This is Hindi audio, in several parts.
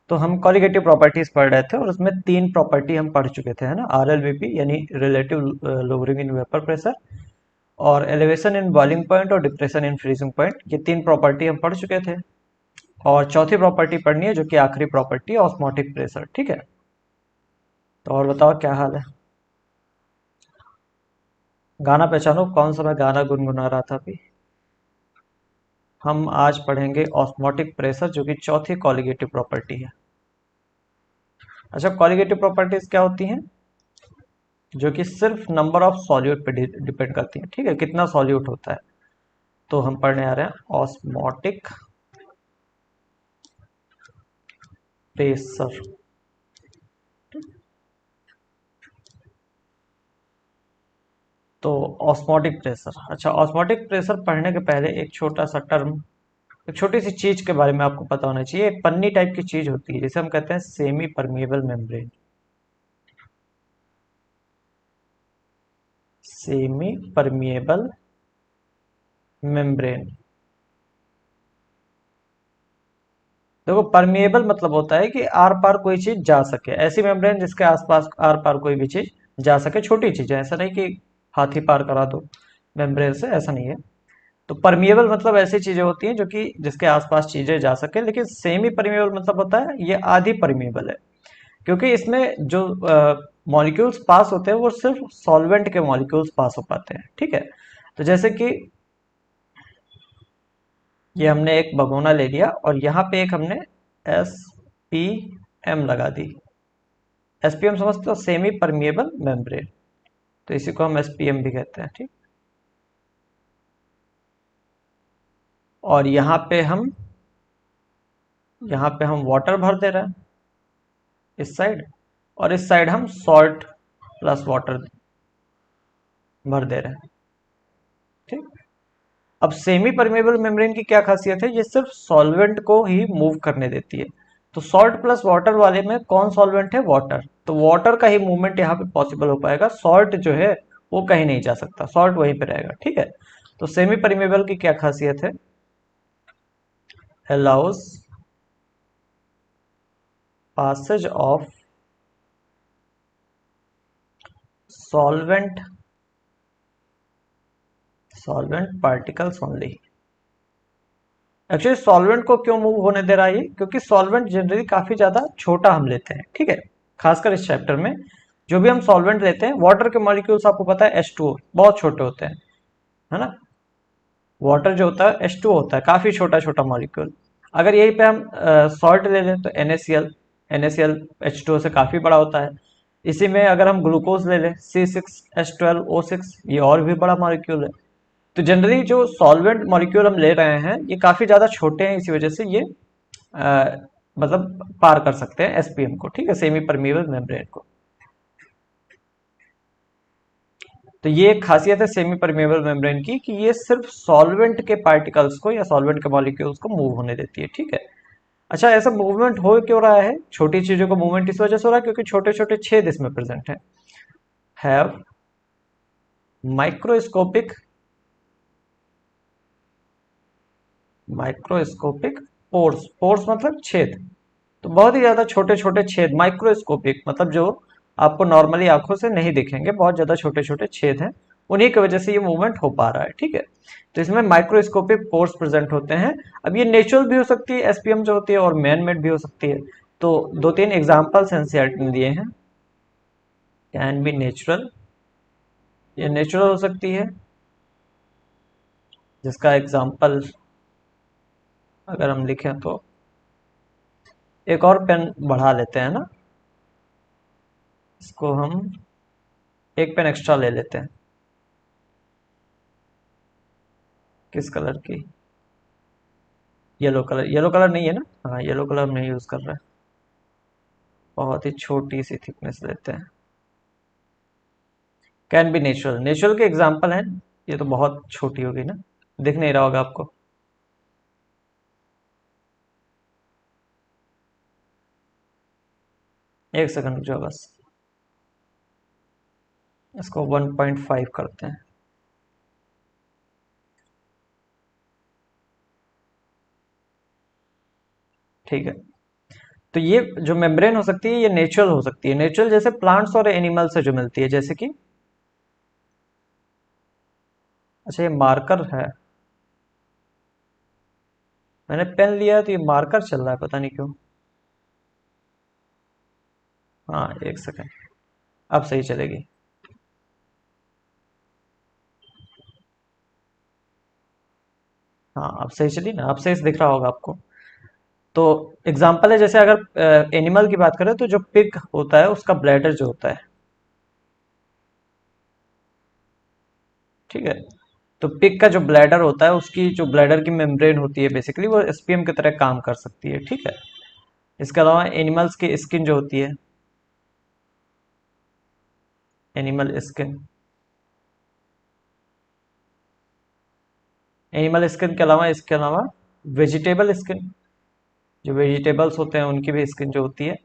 तो हम कॉलिगेटिव प्रॉपर्टीज पढ़ रहे थे और उसमें तीन प्रॉपर्टी हम पढ़ चुके थे, है ना। RLVP यानी relative lowering in vapour pressure, और एलिवेशन इन बॉइलिंग पॉइंट और डिप्रेशन इन फ्रीजिंग पॉइंट, ये तीन प्रॉपर्टी हम पढ़ चुके थे। और चौथी प्रॉपर्टी पढ़नी है जो कि आखिरी प्रॉपर्टी, ऑस्मोटिक प्रेशर। ठीक है, तो और बताओ क्या हाल है। गाना पहचानो, कौन सा मैं गाना गुनगुना रहा था अभी। हम आज पढ़ेंगे ऑस्मोटिक प्रेशर जो कि चौथी कॉलिगेटिव प्रॉपर्टी है। अच्छा, कॉलिगेटिव प्रॉपर्टीज क्या होती हैं? जो कि सिर्फ नंबर ऑफ सॉल्यूट पे डिपेंड करती है। ठीक है, कितना सॉल्यूट होता है। तो हम पढ़ने आ रहे हैं ऑस्मोटिक प्रेशर। तो ऑस्मोटिक प्रेशर, अच्छा, ऑस्मोटिक प्रेशर पढ़ने के पहले एक छोटा सा टर्म, एक छोटी सी चीज के बारे में आपको पता होना चाहिए। एक पन्नी टाइप की चीज होती है जिसे हम कहते हैं semi permeable membrane. Semi permeable membrane. देखो, परमिएबल मतलब होता है कि आर पार कोई चीज जा सके, ऐसी मेम्ब्रेन जिसके आसपास आर पार कोई भी चीज जा सके। छोटी चीज है, ऐसा नहीं कि हाथी पार करा दो मेम्ब्रेन से, ऐसा नहीं है। तो परमिएबल मतलब ऐसी चीजें होती हैं जो कि जिसके आसपास चीजें जा सके। लेकिन सेमी परमिएबल मतलब होता है ये आधी परमिएबल है, क्योंकि इसमें जो मॉलिक्यूल्स पास होते हैं वो सिर्फ सॉल्वेंट के मॉलिक्यूल्स पास हो पाते हैं। ठीक है, तो जैसे कि ये हमने एक भगोना ले लिया और यहाँ पे एक हमने एस पी एम लगा दी। एसपीएम समझते हो, सेमी परमिएबल मेम्ब्रेन। तो इसी को हम एसपीएम भी कहते हैं। ठीक, और यहाँ पे हम वाटर भर दे रहे हैं इस साइड, और इस साइड हम सॉल्ट प्लस वाटर भर दे रहे हैं। ठीक, अब सेमी परमेबल मेम्ब्रेन की क्या खासियत है? ये सिर्फ सॉल्वेंट को ही मूव करने देती है। तो सॉल्ट प्लस वाटर वाले में कौन सॉल्वेंट है? वाटर। तो वाटर का ही मूवमेंट यहाँ पे पॉसिबल हो पाएगा। सॉल्ट जो है वो कहीं नहीं जा सकता, सॉल्ट वहीं पे रहेगा। ठीक है, तो सेमी परमेबल की क्या खासियत है? Allows passage of solvent solvent particles only। Actually solvent को क्यों मूव होने दे रहा है ये? क्योंकि सॉल्वेंट जनरली काफी ज्यादा छोटा हम लेते हैं। ठीक है, खासकर इस चैप्टर में जो भी हम सॉल्वेंट लेते हैं, वाटर के मॉलिक्यूल्स आपको पता है H2O बहुत छोटे होते हैं, है ना। वाटर जो होता है H2O होता है, काफी छोटा छोटा मॉलिक्यूल। अगर यहीं पे हम सॉल्ट ले लें तो NaCl H2O से काफी बड़ा होता है। इसी में अगर हम ग्लूकोज ले लें C6H12O6, ये और भी बड़ा मॉलिक्यूल है। तो जनरली जो सॉल्वेंट मॉलिक्यूल हम ले रहे हैं ये काफी ज्यादा छोटे हैं, इसी वजह से ये मतलब पार कर सकते हैं एसपीएम को। ठीक है, सेमी परमीबल मेम्ब्रेन को। तो ये एक खासियत है सेमी परमेबल मेम्ब्रेन की कि ये सिर्फ सॉल्वेंट के पार्टिकल्स को या सॉल्वेंट के मॉलिक्यूल्स को मूव होने देती है। ठीक है, अच्छा, ऐसा मूवमेंट हो क्यों रहा है? छोटी चीजों का मूवमेंट इस वजह से हो रहा है क्योंकि छोटे छोटे छेद इसमें प्रेजेंट है। Have microscopic microscopic pores. Pores मतलब छेद। तो बहुत ही ज्यादा छोटे छोटे छेद, माइक्रोस्कोपिक मतलब जो आपको नॉर्मली आंखों से नहीं दिखेंगे, बहुत ज्यादा छोटे छोटे छेद हैं। उन्हीं की वजह से ये मूवमेंट हो पा रहा है। ठीक है, तो इसमें माइक्रोस्कोपिक पोर्स प्रेजेंट होते हैं। अब ये नेचुरल भी हो सकती है एसपीएम जो होती है, और मैन मेड भी हो सकती है। तो दो तीन एग्जाम्पल्स एनसीईआरटी ने दिए हैं। कैन बी नेचुरल, ये नेचुरल हो सकती है, जिसका एग्जाम्पल अगर हम लिखें तो एक और पेन बढ़ा लेते हैं ना, इसको हम एक पेन एक्स्ट्रा ले लेते हैं। किस कलर की? Yellow colour. येलो कलर नहीं है ना? हाँ, येलो कलर नहीं यूज कर रहे हैं। बहुत ही छोटी सी थिकनेस लेते हैं। कैन बी नेचुरल, नेचुरल के एग्जाम्पल हैं। ये तो बहुत छोटी होगी ना, दिख नहीं रहा होगा आपको। एक सेकंड रुक जाओ बस, इसको 1.5 करते हैं। ठीक है, तो ये जो मेम्ब्रेन हो सकती है ये नेचुरल हो सकती है, नेचुरल जैसे प्लांट्स और एनिमल से जो मिलती है, जैसे कि अच्छा ये मार्कर है, मैंने पेन लिया है तो ये मार्कर चल रहा है, पता नहीं क्यों। हाँ एक सेकेंड, अब सही चलेगी। हाँ अब सही चली ना, अब सही से दिख रहा होगा आपको। तो एग्जाम्पल है, जैसे अगर एनिमल की बात करें तो जो पिग होता है उसका ब्लैडर जो होता है, ठीक है। तो पिग का जो ब्लैडर होता है उसकी जो ब्लैडर की मेम्ब्रेन होती है बेसिकली वो एसपीएम की तरह काम कर सकती है, ठीक है। इसके अलावा एनिमल्स की स्किन जो होती है, एनिमल स्किन, एनिमल स्किन के अलावा इसके अलावा वेजिटेबल स्किन, जो वेजिटेबल्स होते हैं उनकी भी स्किन जो होती है,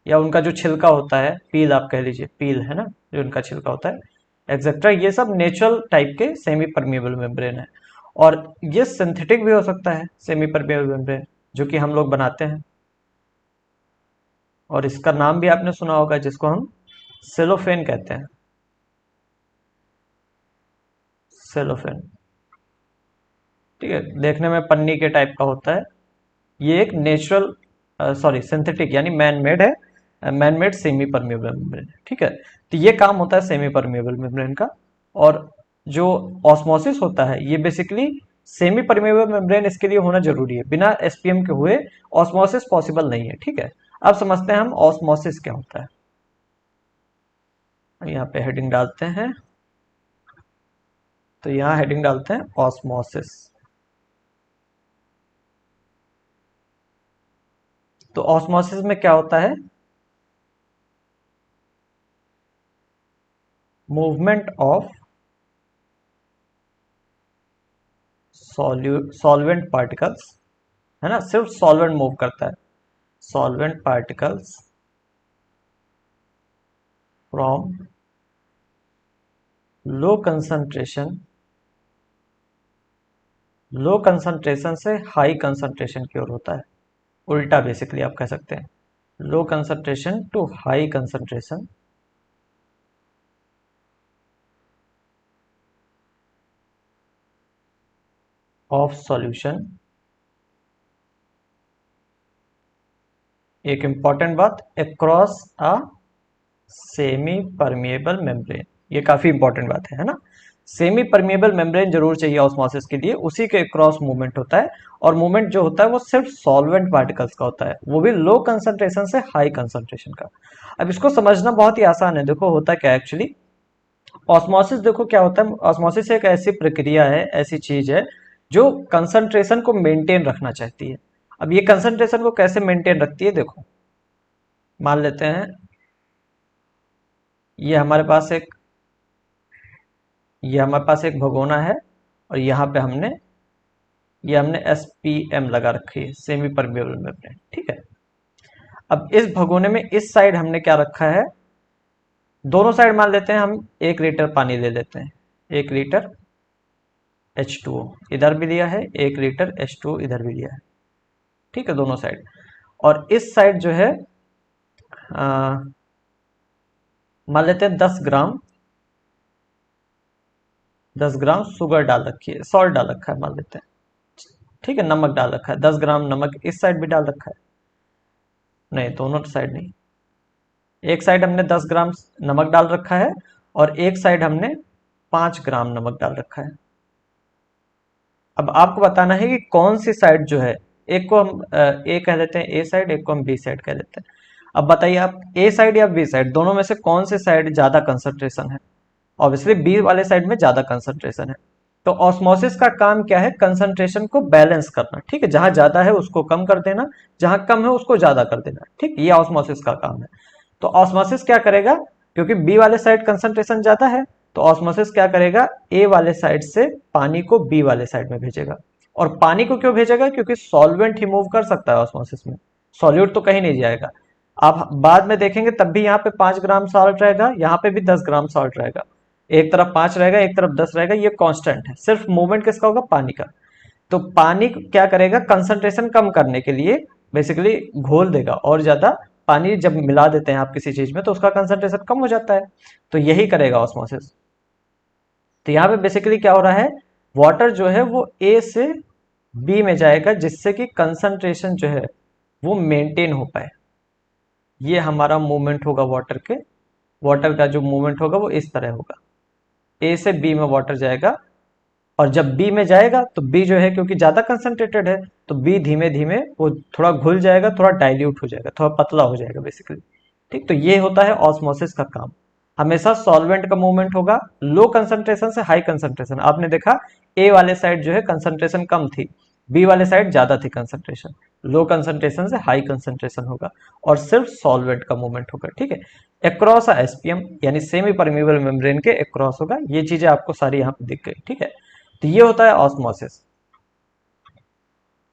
या उनका जो छिलका होता है, पील आप कह लीजिए, पील है ना, जो उनका छिलका होता है, एक्सेट्रा, ये सब नेचुरल टाइप के सेमी परमिएबल मेम्ब्रेन है। और ये सिंथेटिक भी हो सकता है सेमी परमिएबल मेम्ब्रेन, जो कि हम लोग बनाते हैं, और इसका नाम भी आपने सुना होगा जिसको हम सेलोफेन कहते हैं, सेलोफेन, ठीक है। देखने में पन्नी के टाइप का होता है, ये एक नेचुरल, सॉरी सिंथेटिक यानी मैन मेड है, man made semi permeable membrane, ठीक है। तो ये काम होता है सेमी परमिएबल मेम्ब्रेन का। और जो ऑस्मोसिस होता है ये बेसिकली सेमी परमिएबल मेम्ब्रेन इसके लिए होना जरूरी है, बिना एसपीएम के हुए ऑस्मोसिस पॉसिबल नहीं है, ठीक है। अब समझते हैं हम ऑस्मोसिस क्या होता है। यहाँ पे हेडिंग डालते हैं, तो यहाँ हेडिंग डालते हैं ऑस्मोसिस। तो ऑस्मोसिस में क्या होता है, मूवमेंट ऑफ सॉल्वेंट पार्टिकल्स, है ना, सिर्फ सॉल्वेंट मूव करता है, solvent particles from low concentration, low concentration से हाई कंसंट्रेशन की ओर होता है, उल्टा बेसिकली आप कह सकते हैं, low concentration to high concentration of solution. एक इंपॉर्टेंट बात, across a semi permeable membrane, ये काफी इंपॉर्टेंट बात है ना। सेमी परमिएबल मेम्ब्रेन जरूर चाहिए ऑस्मोसिस के लिए, उसी के क्रॉस मूवमेंट होता है, और मूवमेंट जो होता है वो सिर्फ सॉल्वेंट पार्टिकल्स का होता है, वो भी लो कंसंट्रेशन से हाई कंसंट्रेशन का। अब इसको समझना बहुत ही आसान है, देखो होता क्या है एक्चुअली, ऑस्मोसिस देखो क्या होता है, ऑस्मोसिस एक ऐसी प्रक्रिया है, ऐसी चीज है जो कंसंट्रेशन को मेंटेन रखना चाहती है। अब ये कंसंट्रेशन को कैसे मेंटेन रखती है, देखो मान लेते हैं ये हमारे पास एक, ये हमारे पास एक भगोना है, और यहाँ पे हमने एस पी एम लगा रखी है, सेमी परमिएबल मेम्ब्रेन, ठीक है। अब इस भगोने में इस साइड हमने क्या रखा है, दोनों साइड मान लेते हैं हम 1 लीटर पानी ले लेते हैं, 1 लीटर H2O इधर भी लिया है, 1 लीटर H2O इधर भी लिया है, ठीक है, दोनों साइड। और इस साइड जो है मान लेते हैं 10 ग्राम, 10 ग्राम शुगर डाल रखी है, सॉल्ट डाल रखा है मान लेते हैं, ठीक है, नमक डाल रखा है, 10 ग्राम नमक इस साइड भी डाल रखा है, नहीं दोनों साइड नहीं, एक साइड हमने 10 ग्राम नमक डाल रखा है, और एक साइड हमने 5 ग्राम नमक डाल रखा है। अब आपको बताना है कि कौन सी साइड जो है, एक को हम ए कह देते हैं, ए साइड, एक को हम बी साइड कह देते हैं। अब बताइए आप ए साइड या बी साइड दोनों में से कौन से साइड ज्यादा कंसंट्रेशन है, ऑब्वियसली बी वाले साइड में ज्यादा कंसंट्रेशन है। तो ऑस्मोसिस का काम क्या है, कंसंट्रेशन को बैलेंस करना, ठीक है, जहां ज्यादा है उसको कम कर देना, जहां कम है उसको ज्यादा कर देना, ठीक, ये ऑस्मोसिस का काम है। तो ऑस्मोसिस क्या करेगा, क्योंकि बी वाले साइड कंसंट्रेशन ज्यादा है, तो ऑस्मोसिस क्या करेगा, ए वाले साइड से पानी को बी वाले साइड में भेजेगा। और पानी को क्यों भेजेगा, क्योंकि सॉल्वेंट ही मूव कर सकता है ऑस्मोसिस में, सॉल्यूट तो कहीं नहीं जाएगा। आप बाद में देखेंगे तब भी यहाँ पे 5 ग्राम सॉल्ट रहेगा, यहाँ पे भी 10 ग्राम सॉल्ट रहेगा, एक तरफ 5 रहेगा एक तरफ 10 रहेगा, ये कांस्टेंट है, सिर्फ मूवमेंट किसका होगा, पानी का। तो पानी क्या करेगा, कंसंट्रेशन कम करने के लिए बेसिकली घोल देगा, और ज्यादा पानी जब मिला देते हैं आप किसी चीज में तो उसका कंसंट्रेशन कम हो जाता है, तो यही करेगा ऑस्मोसिस। तो यहाँ पे बेसिकली क्या हो रहा है, वाटर जो है वो ए से बी में जाएगा जिससे कि कंसंट्रेशन जो है वो मेंटेन हो पाए। ये हमारा मूवमेंट होगा वाटर के, वाटर का जो मूवमेंट होगा वो इस तरह होगा, ए से बी में वाटर जाएगा, और जब बी में जाएगा तो बी जो है क्योंकि ज्यादा कंसंट्रेटेड है तो बी धीमे धीमे वो थोड़ा घुल जाएगा, थोड़ा डाइल्यूट हो जाएगा, थोड़ा पतला हो जाएगा बेसिकली। ठीक, तो ये होता है ऑस्मोसिस का काम। हमेशा सॉल्वेंट का मूवमेंट होगा लो कंसंट्रेशन से हाई कंसंट्रेशन। आपने देखा ए वाले साइड जो है कंसंट्रेशन कम थी, बी वाले साइड ज्यादा थी कंसंट्रेशन, लो कंसंट्रेशन से हाई कंसंट्रेशन होगा, और सिर्फ सॉल्वेंट का मूवमेंट होगा। ठीक है, अक्रॉस एसपीएम यानी सेमी परमिएबल मेम्ब्रेन के अक्रॉस होगा। ये चीजें आपको सारी यहाँ पे दिख गई। ठीक है, तो ये होता है ऑस्मोसिस।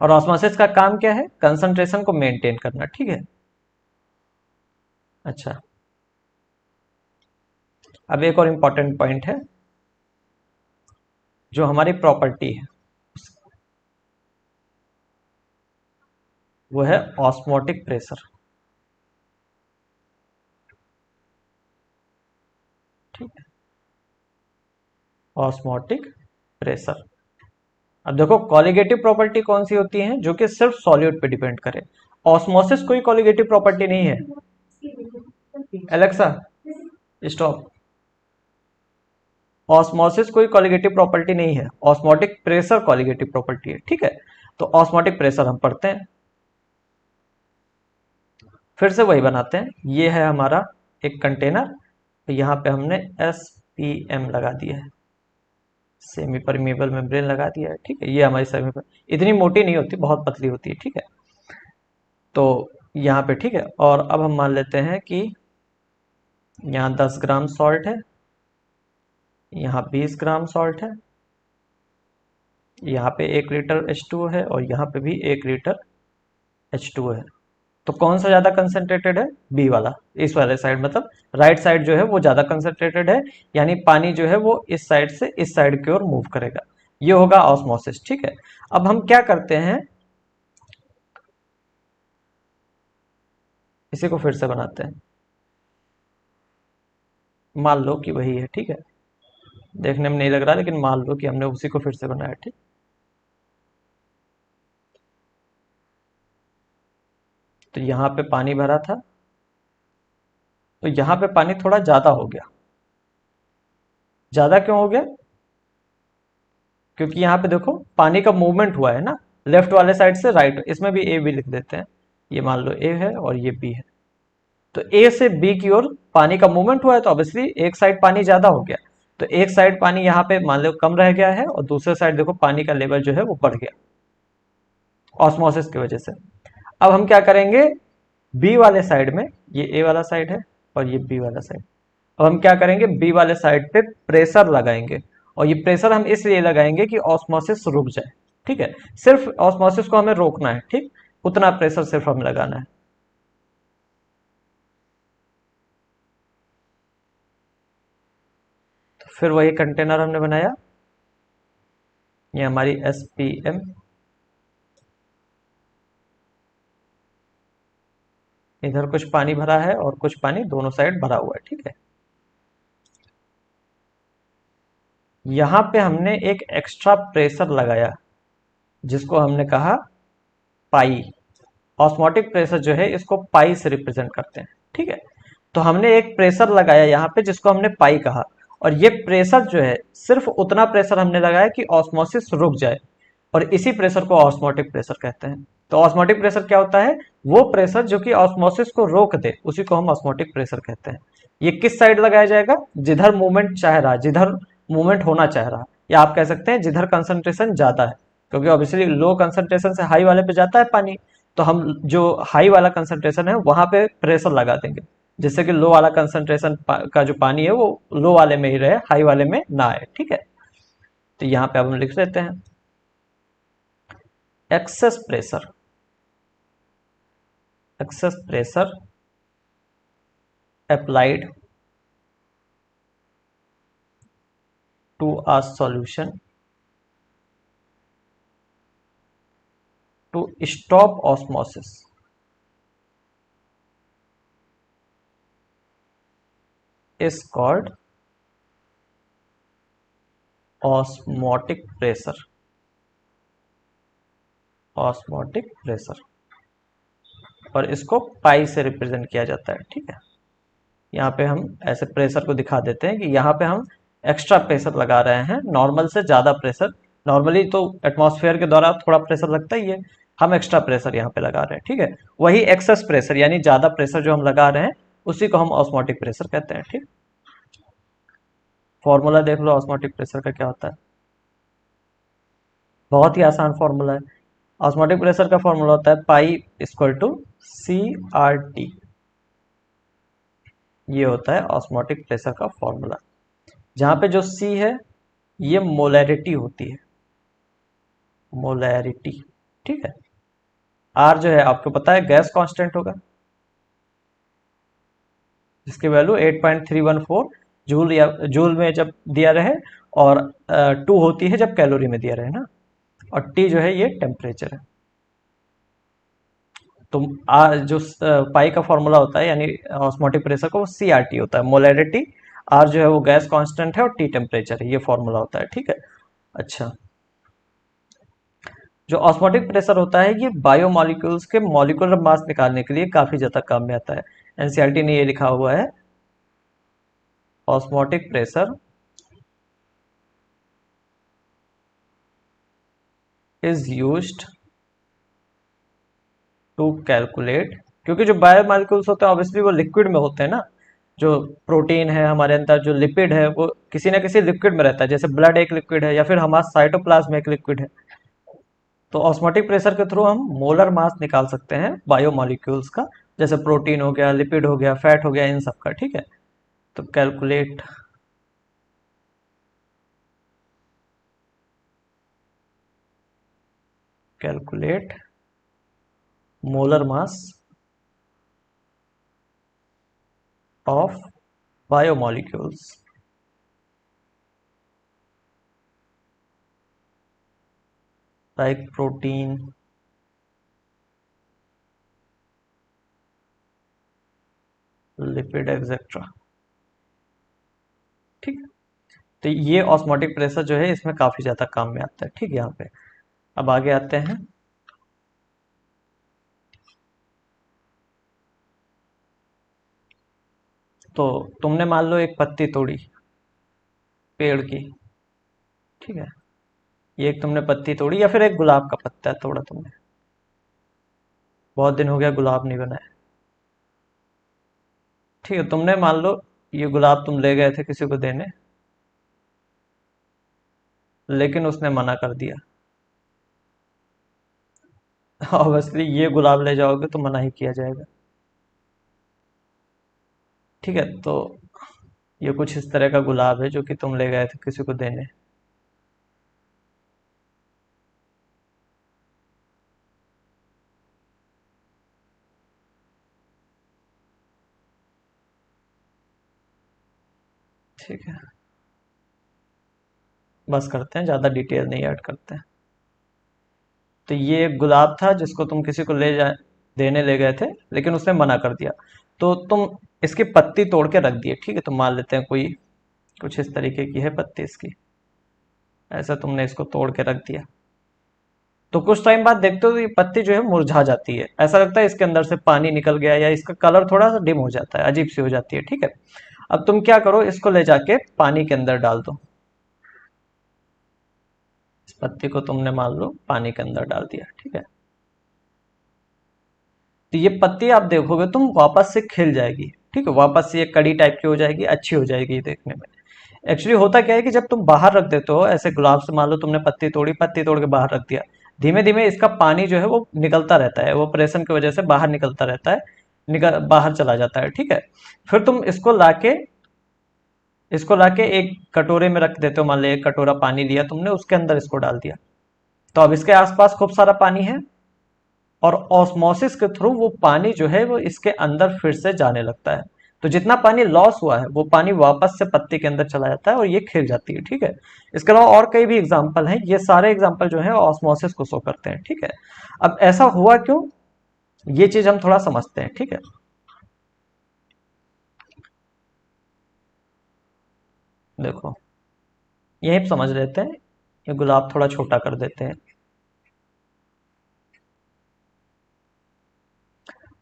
और ऑस्मोसिस का काम क्या है, कंसंट्रेशन को मेंटेन करना। ठीक है, अच्छा, अब एक और इंपॉर्टेंट पॉइंट है, जो हमारी प्रॉपर्टी है वो है ऑस्मोटिक प्रेशर। ठीक है, ऑस्मोटिक प्रेशर। अब देखो कॉलिगेटिव प्रॉपर्टी कौन सी होती है, जो कि सिर्फ सॉल्यूट पे डिपेंड करे। ऑस्मोसिस कोई कॉलिगेटिव प्रॉपर्टी नहीं है। Alexa stop. ऑस्मोसिस कोई कॉलिगेटिव प्रॉपर्टी नहीं है, ऑस्मोटिक प्रेशर कॉलिगेटिव प्रॉपर्टी है। ठीक है, तो ऑस्मोटिक प्रेशर हम पढ़ते हैं, फिर से वही बनाते हैं। ये है हमारा एक कंटेनर, तो यहाँ पे हमने एस पी एम लगा दिया है, सेमी परमिएबल मेम्ब्रेन लगा दिया है। ठीक है, ये हमारी सेमी, इतनी मोटी नहीं होती, बहुत पतली होती है। ठीक है, तो यहाँ पे ठीक है, और अब हम मान लेते हैं कि यहाँ 10 ग्राम सॉल्ट है, यहाँ 20 ग्राम सॉल्ट है, यहाँ पे 1 लीटर H2O है, और यहाँ पे भी 1 लीटर H2O है। तो कौन सा ज्यादा कंसंट्रेटेड है, बी वाला, इस वाले साइड, मतलब राइट साइड जो है वो ज्यादा कंसंट्रेटेड है, यानी पानी जो है वो इस साइड से इस साइड की ओर मूव करेगा। ये होगा ऑस्मोसिस। ठीक है, अब हम क्या करते हैं, इसी को फिर से बनाते हैं, मान लो कि वही है। ठीक है, देखने में नहीं लग रहा, लेकिन मान लो कि हमने उसी को फिर से बनाया। ठीक, तो यहाँ पे पानी भरा था, तो यहाँ पे पानी थोड़ा ज्यादा हो गया। ज्यादा क्यों हो गया, क्योंकि यहाँ पे देखो पानी का मूवमेंट हुआ है ना, लेफ्ट वाले साइड से राइट, इसमें भी ए भी लिख देते हैं। ये मान लो ए है और ये बी है, तो ए से बी की ओर पानी का मूवमेंट हुआ है, तो ऑब्वियसली एक साइड पानी ज्यादा हो गया, तो एक साइड पानी यहाँ पे मान लो कम रह गया है, और दूसरे साइड देखो पानी का लेवल जो है वो बढ़ गया ऑस्मोसिस की वजह से। अब हम क्या करेंगे, बी वाले साइड में, ये ए वाला साइड है और ये बी वाला साइड, अब हम क्या करेंगे, बी वाले साइड पे प्रेशर लगाएंगे, और ये प्रेशर हम इसलिए लगाएंगे कि ऑस्मोसिस रुक जाए। ठीक है, सिर्फ ऑस्मोसिस को हमें रोकना है। ठीक, उतना प्रेशर सिर्फ हमें लगाना है। तो फिर वही कंटेनर हमने बनाया, ये हमारी एस पी एम, इधर कुछ पानी भरा है और कुछ पानी दोनों साइड भरा हुआ है। ठीक है, यहां पे हमने एक एक्स्ट्रा प्रेशर लगाया, जिसको हमने कहा पाई। ऑस्मोटिक प्रेशर जो है इसको पाई से रिप्रेजेंट करते हैं। ठीक है, तो हमने एक प्रेशर लगाया यहाँ पे जिसको हमने पाई कहा, और ये प्रेशर जो है सिर्फ उतना प्रेशर हमने लगाया कि ऑस्मोसिस रुक जाए, और इसी प्रेशर को ऑस्मोटिक प्रेशर कहते हैं। तो ऑस्मोटिक प्रेशर क्या होता है, वो प्रेशर जो कि ऑस्मोसिस को रोक दे, उसी को हम ऑस्मोटिक प्रेशर कहते हैं। ये किस साइड लगाया जाएगा, जिधर मूवमेंट चाह रहा, जिधर मूवमेंट होना चाह रहा, या आप कह सकते हैं जिधर कंसंट्रेशन ज्यादा है, क्योंकि ऑब्वियसली लो कंसंट्रेशन से हाई वाले पे जाता है पानी, तो हम जो हाई वाला कंसंट्रेशन है वहां पे प्रेशर लगा देंगे, जिससे कि लो वाला कंसंट्रेशन का जो पानी है वो लो वाले में ही रहे, हाई वाले में ना आए। ठीक है, तो यहाँ पे अब हम लिख देते हैं excess pressure, excess pressure applied to a solution to stop osmosis is called osmotic pressure. Osmotic pressure, और इसको पाई से रिप्रेजेंट किया जाता है। ठीक है, यहाँ पे हम ऐसे प्रेशर को दिखा देते हैं कि यहाँ पे हम एक्स्ट्रा प्रेशर लगा रहे हैं, नॉर्मल से ज़्यादा प्रेशर। नॉर्मली तो एटमॉस्फेयर के द्वारा थोड़ा प्रेशर लगता ही है, हम एक्स्ट्रा प्रेशर यहाँ पे लगा रहे हैं। ठीक है, वही एक्सेस प्रेशर यानी ज़्यादा प्रेशर जो हम लगा रहे हैं उसी को हम ऑस्मोटिक प्रेशर कहते हैं। ठीक, फॉर्मूला देख लो ऑस्मोटिक प्रेशर का क्या होता है। बहुत ही आसान फॉर्मूला है। ऑस्मोटिक प्रेशर का फॉर्मूला होता है pi equal to C R T. ये होता है ऑस्मोटिक प्रेशर का फॉर्मूला, जहां पे जो सी है ये मोलैरिटी होती है, मोलैरिटी। ठीक है, आर जो है आपको पता है गैस कांस्टेंट होगा, जिसकी वैल्यू 8.314 जूल या जूल में जब दिया रहे, और 2 होती है जब कैलोरी में दिया रहे ना, और टी जो है ये टेम्परेचर है। तो जो पाई का फॉर्मूला होता है यानी ऑस्मोटिक प्रेशर को, वो सी आर टी होता है, मोलैरिटी। आर जो है वो गैस कांस्टेंट है और टी टेम्परेचर है, ये फॉर्मूला होता है। ठीक है, अच्छा, जो ऑस्मोटिक प्रेशर होता है ये बायोमॉलिक्यूल्स के मॉलिक्यूलर मास निकालने के लिए काफी ज्यादा काम में आता है। एनसीईआरटी ने ये लिखा हुआ है, osmotic pressure is used to calculate, क्योंकि जो बायोमॉलिक्यूल्स होते हैं ऑब्वियसली वो लिक्विड में होते हैं ना। जो प्रोटीन है हमारे अंदर, जो लिपिड है वो किसी ना किसी लिक्विड में रहता है, जैसे ब्लड एक लिक्विड है या फिर हमारा साइटोप्लाज्म एक लिक्विड है। तो ऑस्मोटिक प्रेशर के थ्रू हम मोलर मास निकाल सकते हैं बायोमॉलिक्यूल्स का, जैसे प्रोटीन हो गया, लिपिड हो गया, फैट हो गया, इन सब का। ठीक है, तो calculate calculate molar mass of biomolecules like protein, lipid etcetera. ठीक है, तो ये ऑस्मोटिक प्रेशर जो है इसमें काफी ज्यादा काम में आता है। ठीक है, यहाँ पे अब आगे आते हैं। तो तुमने मान लो एक पत्ती तोड़ी पेड़ की। ठीक है, ये एक तुमने पत्ती तोड़ी, या फिर एक गुलाब का पत्ता तोड़ा तुमने, बहुत दिन हो गया गुलाब नहीं बनाया। ठीक है, तुमने मान लो ये गुलाब तुम ले गए थे किसी को देने, लेकिन उसने मना कर दिया। ऑब्वियसली ये गुलाब ले जाओगे तो मना ही किया जाएगा। ठीक है, तो ये कुछ इस तरह का गुलाब है जो कि तुम ले गए थे किसी को देने। ठीक है, बस करते हैं, ज़्यादा डिटेल नहीं ऐड करते हैं। तो ये एक गुलाब था जिसको तुम किसी को ले जा देने ले गए थे, लेकिन उसने मना कर दिया। तो तुम इसकी पत्ती तोड़ के रख दिए। ठीक है, तो मान लेते हैं कोई कुछ इस तरीके की है पत्ती इसकी, ऐसा तुमने इसको तोड़ के रख दिया। तो कुछ टाइम बाद देखते हो तो ये पत्ती जो है मुरझा जाती है, ऐसा लगता है इसके अंदर से पानी निकल गया, या इसका कलर थोड़ा सा डिम हो जाता है, अजीब सी हो जाती है। ठीक है, अब तुम क्या करो, इसको ले जाके पानी के अंदर डाल दो। इस पत्ती को तुमने मान लो पानी के अंदर डाल दिया। ठीक है, तो ये पत्ती आप देखोगे तुम वापस से खिल जाएगी। ठीक है, वापस से ये कड़ी टाइप की हो जाएगी, अच्छी हो जाएगी देखने में। एक्चुअली होता क्या है कि जब तुम बाहर रख देते हो ऐसे गुलाब से, मान लो तुमने पत्ती तोड़ी, पत्ती तोड़ के बाहर रख दिया, धीमे धीमे इसका पानी जो है वो निकलता रहता है, वो प्रेशन की वजह से बाहर निकलता रहता है, निकल बाहर चला जाता है। ठीक है, फिर तुम इसको लाके एक कटोरे में रख देते हो, मान लो एक कटोरा पानी लिया तुमने, उसके अंदर इसको डाल दिया। तो अब इसके आसपास खूब सारा पानी है, और ऑस्मोसिस के थ्रू वो पानी जो है वो इसके अंदर फिर से जाने लगता है। तो जितना पानी लॉस हुआ है वो पानी वापस से पत्ती के अंदर चला जाता है और ये खिल जाती है। ठीक है, इसके अलावा और कई भी एग्जाम्पल हैं, ये सारे एग्जाम्पल जो है ऑस्मोसिस को शो करते हैं। ठीक है, अब ऐसा हुआ क्यों, ये चीज हम थोड़ा समझते हैं। ठीक है, देखो यही समझ लेते हैं, ये गुलाब थोड़ा छोटा कर देते हैं।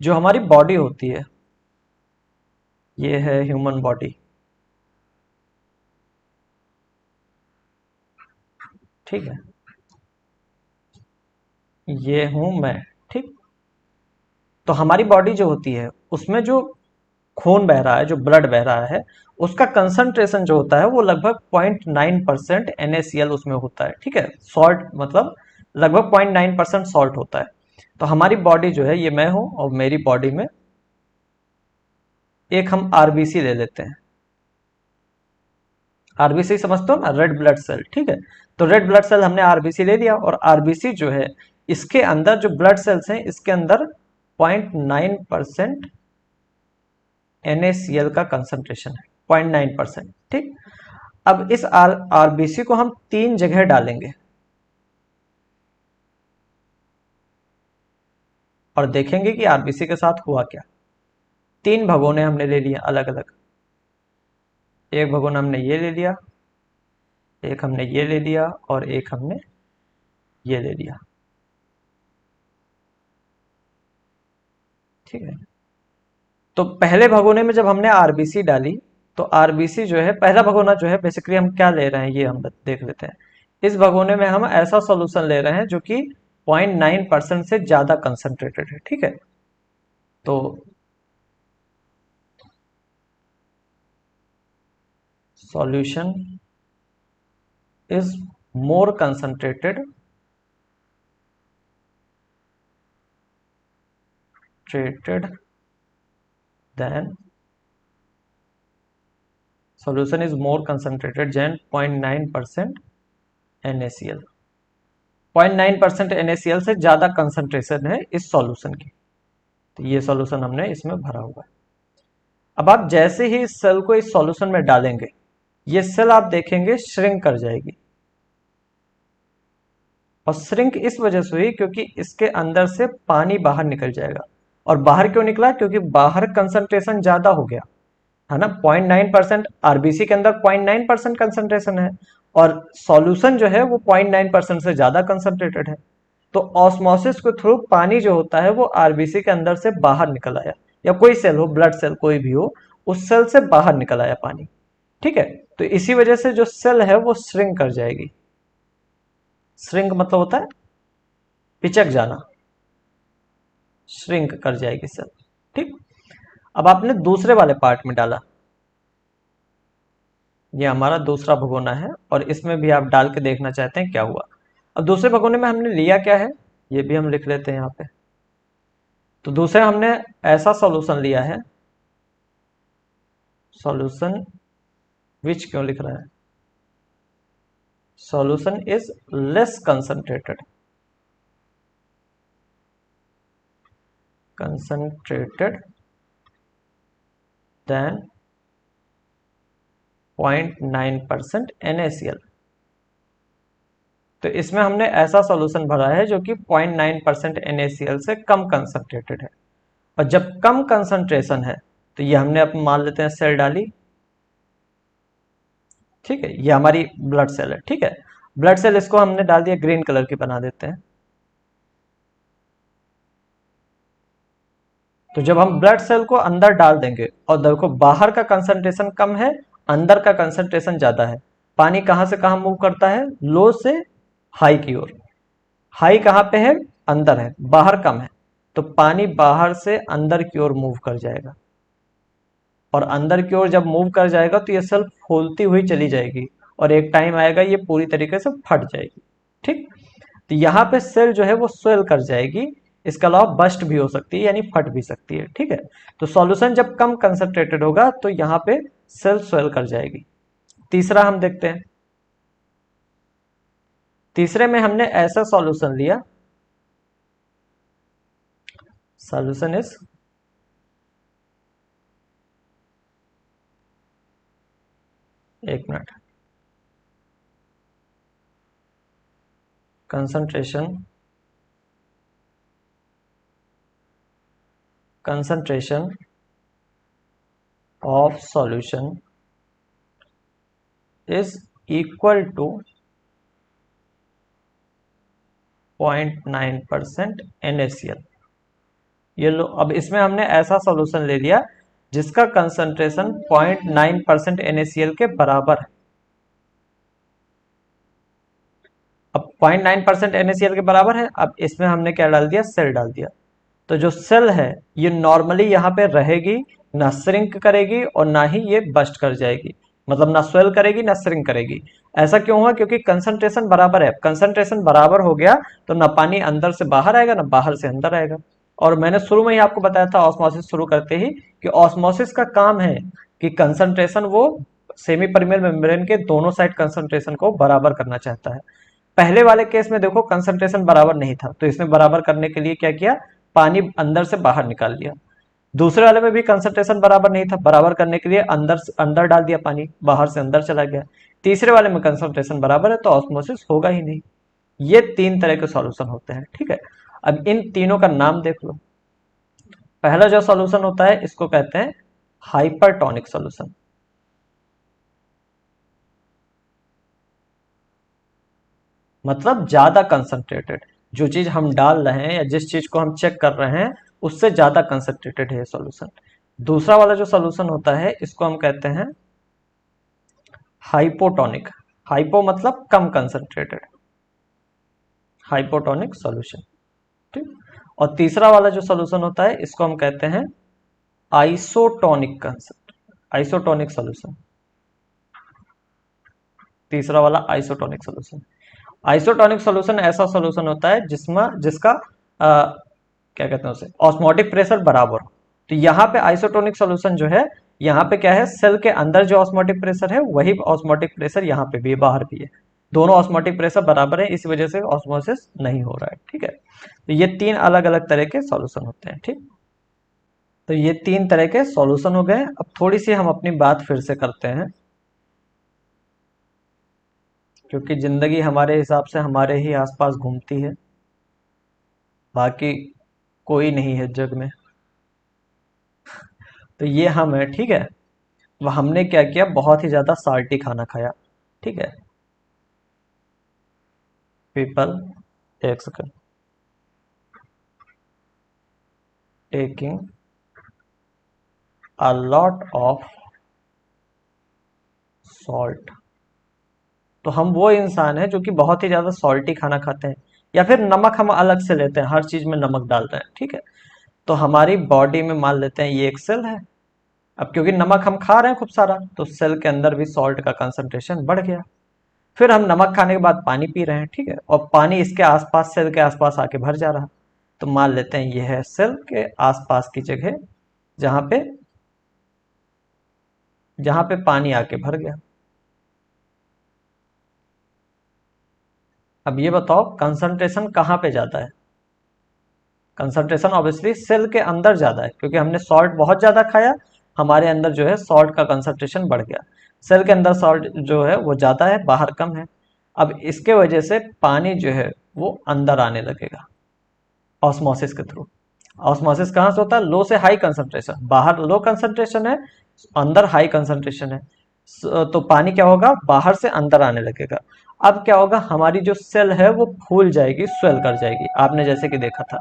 जो हमारी बॉडी होती है, ये है ह्यूमन बॉडी। ठीक है, ये हूं मैं। ठीक, तो हमारी बॉडी जो होती है उसमें जो खून बह रहा है, जो ब्लड बह रहा है, उसका कंसंट्रेशन जो होता है वो लगभग 0.9% NaCl उसमें होता है। ठीक है, सॉल्ट मतलब लगभग 0.9% सॉल्ट होता है। तो हमारी बॉडी जो है, ये मैं हूं और मेरी बॉडी में एक हम आरबीसी ले लेते हैं। आरबीसी समझते हो ना, रेड ब्लड सेल। ठीक है, तो रेड ब्लड सेल हमने आरबीसी ले लिया, और आरबीसी जो है इसके अंदर जो ब्लड सेल्स हैं इसके अंदर 0.9% NaCl का कंसंट्रेशन है, 0.9%। ठीक, अब इस आरबीसी को हम तीन जगह डालेंगे और देखेंगे कि आरबीसी के साथ हुआ क्या। तीन भगोने हमने ले लिए अलग अलग, एक भगोना हमने ये ले लिया, एक हमने ये ले लिया, और एक हमने ये ले लिया। ठीक है, तो पहले भगोने में जब हमने आरबीसी डाली, तो आरबीसी जो है, पहला भगोना जो है बेसिकली हम क्या ले रहे हैं ये हम देख लेते हैं। इस भगोने में हम ऐसा सॉल्यूशन ले रहे हैं जो कि 0.9% से ज्यादा कंसंट्रेटेड है। ठीक है, तो solution is more concentrated treated than solution is more concentrated than 0.9% NaCl। 0.9% NaCl से ज्यादा कंसंट्रेशन है इस सॉल्यूशन की, तो ये सॉल्यूशन हमने इसमें भरा हुआ है। अब आप जैसे ही इस सेल को इस सॉल्यूशन में डालेंगे, ये सेल आप देखेंगे श्रिंक कर जाएगी। और श्रिंक इस वजह से हुई क्योंकि इसके अंदर से पानी बाहर निकल जाएगा। और बाहर क्यों निकला, क्योंकि बाहर कंसंट्रेशन ज्यादा हो गया है ना। 0.9% आरबीसी के अंदर 0.9% कंसंट्रेशन है, और सॉल्यूशन जो है वो 0.9% से ज्यादा कंसंट्रेटेड है। तो ऑस्मोसिस के थ्रू पानी जो होता है वो आरबीसी के अंदर से बाहर निकल आया, या कोई सेल हो, ब्लड सेल कोई भी हो, उस सेल से बाहर निकल आया पानी। ठीक है, तो इसी वजह से जो सेल है वो श्रिंक कर जाएगी। श्रिंक मतलब होता है पिचक जाना, श्रिंक कर जाएगी सेल। ठीक, अब आपने दूसरे वाले पार्ट में डाला, ये हमारा दूसरा भगोना है, और इसमें भी आप डाल के देखना चाहते हैं क्या हुआ। अब दूसरे भगोने में हमने लिया क्या है, ये भी हम लिख लेते हैं यहाँ पे। तो दूसरे हमने ऐसा सॉल्यूशन लिया है, सॉल्यूशन विच क्यों लिख रहा है, solution is less concentrated, concentrated than 0.9% NaCl। तो इसमें हमने ऐसा सॉल्यूशन भरा है जो कि 0.9% NaCl से कम कंसंट्रेटेड है। और जब कम कंसंट्रेशन है, तो ये हमने अब मान लेते हैं सेल डाली। ठीक है, ये हमारी ब्लड सेल है। ठीक है, ब्लड सेल इसको हमने डाल दिया, ग्रीन कलर की बना देते हैं। तो जब हम ब्लड सेल को अंदर डाल देंगे, और देखो बाहर का कंसंट्रेशन कम है, अंदर का कंसंट्रेशन ज्यादा है। पानी कहां से कहां मूव करता है, लो से हाई की ओर। हाई कहां पे है, अंदर है, बाहर कम है, तो पानी बाहर से अंदर की ओर मूव कर जाएगा। और अंदर की ओर जब मूव कर जाएगा तो ये सेल फूलती हुई चली जाएगी, और एक टाइम आएगा ये पूरी तरीके से फट जाएगी। ठीक, तो यहाँ पे सेल जो है वो स्वेल कर जाएगी। इसके अलावा बस्ट भी हो सकती है, यानी फट भी सकती है। ठीक है, तो सॉल्यूशन जब कम कंसंट्रेटेड होगा तो यहाँ पे सेल स्वेल कर जाएगी। तीसरा हम देखते हैं, तीसरे में हमने ऐसा सॉल्यूशन लिया, सॉल्यूशन इज एक minute. Concentration concentration of solution is equal to 0.9% NaCl। ये लो, अब इसमें हमने ऐसा सॉल्यूशन ले लिया जिसका कंसंट्रेशन 0.9% NaCl के बराबर है। अब 0.9% NaCl के बराबर है, अब इसमें हमने क्या डाल दिया, सेल डाल दिया। तो जो सेल है ये नॉर्मली यहाँ पे रहेगी, ना श्रिंक करेगी और ना ही ये बस्ट कर जाएगी, मतलब ना स्वेल करेगी ना श्रिंक करेगी। ऐसा क्यों हुआ, क्योंकि कंसंट्रेशन बराबर है। कंसंट्रेशन बराबर हो गया तो ना पानी अंदर से बाहर आएगा ना बाहर से अंदर आएगा। और मैंने शुरू में ही आपको बताया था ऑस्मोसिस शुरू करते ही कि ऑस्मोसिस का काम है कि कंसंट्रेशन वो सेमी परमियल मेम्ब्रेन के दोनों साइड कंसंट्रेशन को बराबर करना चाहता है। पहले वाले केस में देखो कंसंट्रेशन बराबर नहीं था, तो इसमें बराबर करने के लिए क्या किया, पानी अंदर से बाहर निकाल लिया। दूसरे वाले में भी कंसंट्रेशन बराबर नहीं था, बराबर करने के लिए अंदर से अंदर डाल दिया पानी, बाहर से अंदर चला गया। तीसरे वाले में कंसंट्रेशन बराबर है तो ऑस्मोसिस होगा ही नहीं। ये तीन तरह के सॉल्यूशन होते हैं, ठीक है। अब इन तीनों का नाम देख लो। पहला जो सॉल्यूशन होता है इसको कहते हैं हाइपरटोनिक सॉल्यूशन। मतलब ज्यादा कंसंट्रेटेड, जो चीज हम डाल रहे हैं या जिस चीज को हम चेक कर रहे हैं उससे ज्यादा कंसंट्रेटेड है ये सॉल्यूशन। दूसरा वाला जो सॉल्यूशन होता है इसको हम कहते हैं हाइपोटोनिक। हाइपो मतलब कम कंसंट्रेटेड, हाइपोटोनिक सॉल्यूशन, ठीक। और तीसरा वाला जो सॉल्यूशन होता है इसको हम कहते हैं आइसोटोनिक कंसेप्ट, आइसोटोनिक सॉल्यूशन। तीसरा वाला आइसोटोनिक सॉल्यूशन। आइसोटोनिक सॉल्यूशन ऐसा सॉल्यूशन होता है जिसमें जिसका क्या कहते हैं उसे, ऑस्मोटिक प्रेशर बराबर हो। तो यहाँ पे आइसोटोनिक सॉल्यूशन जो है, यहाँ पे क्या है, सेल के अंदर जो ऑस्मोटिक प्रेशर है वही ऑस्मोटिक प्रेशर यहाँ पे भी है, बाहर भी है। दोनों ऑस्मोटिक प्रेशर बराबर है, इस वजह से ऑस्मोसिस नहीं हो रहा है, ठीक है। तो ये तीन अलग अलग तरह के सॉल्यूशन होते हैं, ठीक। तो ये तीन तरह के सॉल्यूशन हो गए। अब थोड़ी सी हम अपनी बात फिर से करते हैं, क्योंकि जिंदगी हमारे हिसाब से हमारे ही आसपास घूमती है, बाकी कोई नहीं है जग में। तो ये हम है, ठीक है। वह हमने क्या किया, बहुत ही ज्यादा साल्टी खाना खाया, ठीक है। पीपल, एक second, taking a lot of salt. तो हम वो इंसान है जो कि बहुत ही ज्यादा सॉल्टी खाना खाते हैं, या फिर नमक हम अलग से लेते हैं, हर चीज में नमक डालते हैं, ठीक है। तो हमारी बॉडी में मान लेते हैं ये एक सेल है। अब क्योंकि नमक हम खा रहे हैं खूब सारा, तो सेल के अंदर भी सॉल्ट का कंसंट्रेशन बढ़ गया। फिर हम नमक खाने के बाद पानी पी रहे हैं, ठीक है, और पानी इसके आसपास, सेल के आसपास आके भर जा रहा। तो मान लेते हैं ये है सेल के आसपास की जगह जहां पे पानी आके भर गया। अब ये बताओ कंसंट्रेशन कहाँ पे जाता है। कंसंट्रेशन ऑब्वियसली सेल के अंदर ज्यादा है, क्योंकि हमने सॉल्ट बहुत ज्यादा खाया, हमारे अंदर जो है सॉल्ट का कंसंट्रेशन बढ़ गया। सेल के अंदर सॉल्ट जो है वो ज्यादा है, बाहर कम है। अब इसके वजह से पानी जो है वो अंदर आने लगेगा ऑस्मोसिस के थ्रू। ऑस्मोसिस कहाँ से होता है, लो से हाई कंसंट्रेशन, बाहर लो कंसंट्रेशन है, अंदर हाई कंसंट्रेशन है। तो पानी क्या होगा, बाहर से अंदर आने लगेगा। अब क्या होगा, हमारी जो सेल है वो फूल जाएगी, स्वेल कर जाएगी, आपने जैसे कि देखा था,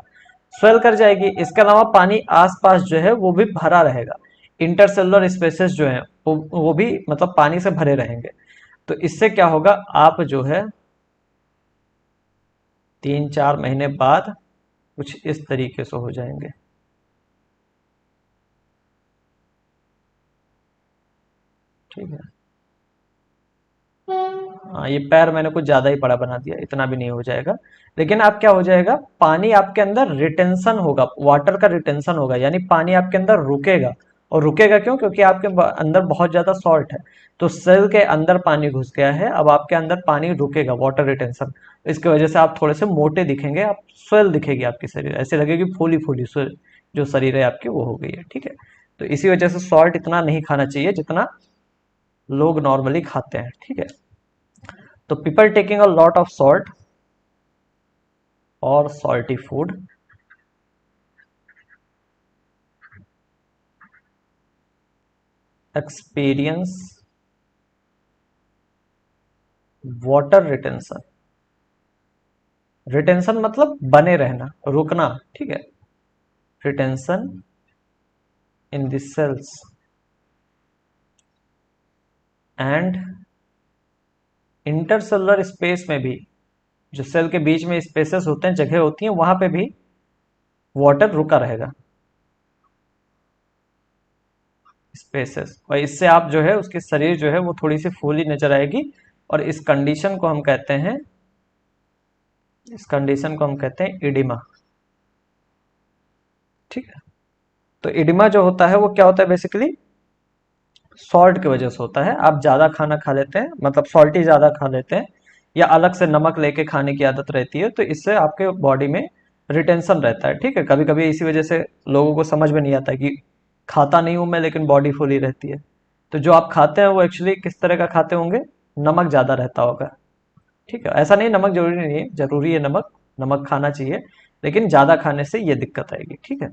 स्वेल कर जाएगी। इसके अलावा पानी आसपास जो है वो भी भरा रहेगा, इंटरसेलुलर स्पेसेस जो है वो भी मतलब पानी से भरे रहेंगे। तो इससे क्या होगा, आप जो है 3-4 महीने बाद कुछ इस तरीके से हो जाएंगे, ठीक है। हाँ, ये पैर मैंने कुछ ज्यादा ही बड़ा बना दिया, इतना भी नहीं हो जाएगा। लेकिन आप क्या हो जाएगा, पानी आपके अंदर रिटेंशन होगा, वाटर का रिटेंशन होगा, यानी पानी आपके अंदर रुकेगा। और रुकेगा क्यों, क्योंकि आपके अंदर बहुत ज्यादा सॉल्ट है, तो सेल के अंदर पानी घुस गया है, अब आपके अंदर पानी रुकेगा, वाटर रिटेंशन। इसकी वजह से आप थोड़े से मोटे दिखेंगे, आप स्वेल दिखेगी आपकी शरीर, ऐसे लगेगी फूली फूली जो शरीर है आपकी वो हो गई है, ठीक है। तो इसी वजह से सॉल्ट इतना नहीं खाना चाहिए जितना लोग नॉर्मली खाते हैं, ठीक है। तो people taking a lot of salt और salty food experience water retention. Retention मतलब बने रहना, रुकना, ठीक है। Retention in the cells and intercellular space में भी, जो सेल के बीच में स्पेसेस होते हैं, जगह होती हैं, वहां पे भी वाटर रुका रहेगा, स्पेसेस। और इससे आप जो है उसकी शरीर जो है वो थोड़ी सी फूली नजर आएगी। और इस कंडीशन को हम कहते हैं इडिमा, ठीक है। तो इडिमा जो होता है वो क्या होता है, बेसिकली सॉल्ट की वजह से होता है। आप ज्यादा खाना खा लेते हैं, मतलब सॉल्टी ज्यादा खा लेते हैं, या अलग से नमक लेके खाने की आदत रहती है, तो इससे आपके बॉडी में रिटेंशन रहता है, ठीक है। कभी कभी इसी वजह से लोगों को समझ में नहीं आता कि खाता नहीं हूं मैं लेकिन बॉडी फुली रहती है। तो जो आप खाते हैं वो एक्चुअली किस तरह का खाते होंगे, नमक ज्यादा रहता होगा, ठीक है। ऐसा नहीं, नमक जरूरी नहीं है, जरूरी है नमक, नमक खाना चाहिए, लेकिन ज्यादा खाने से ये दिक्कत आएगी, ठीक है।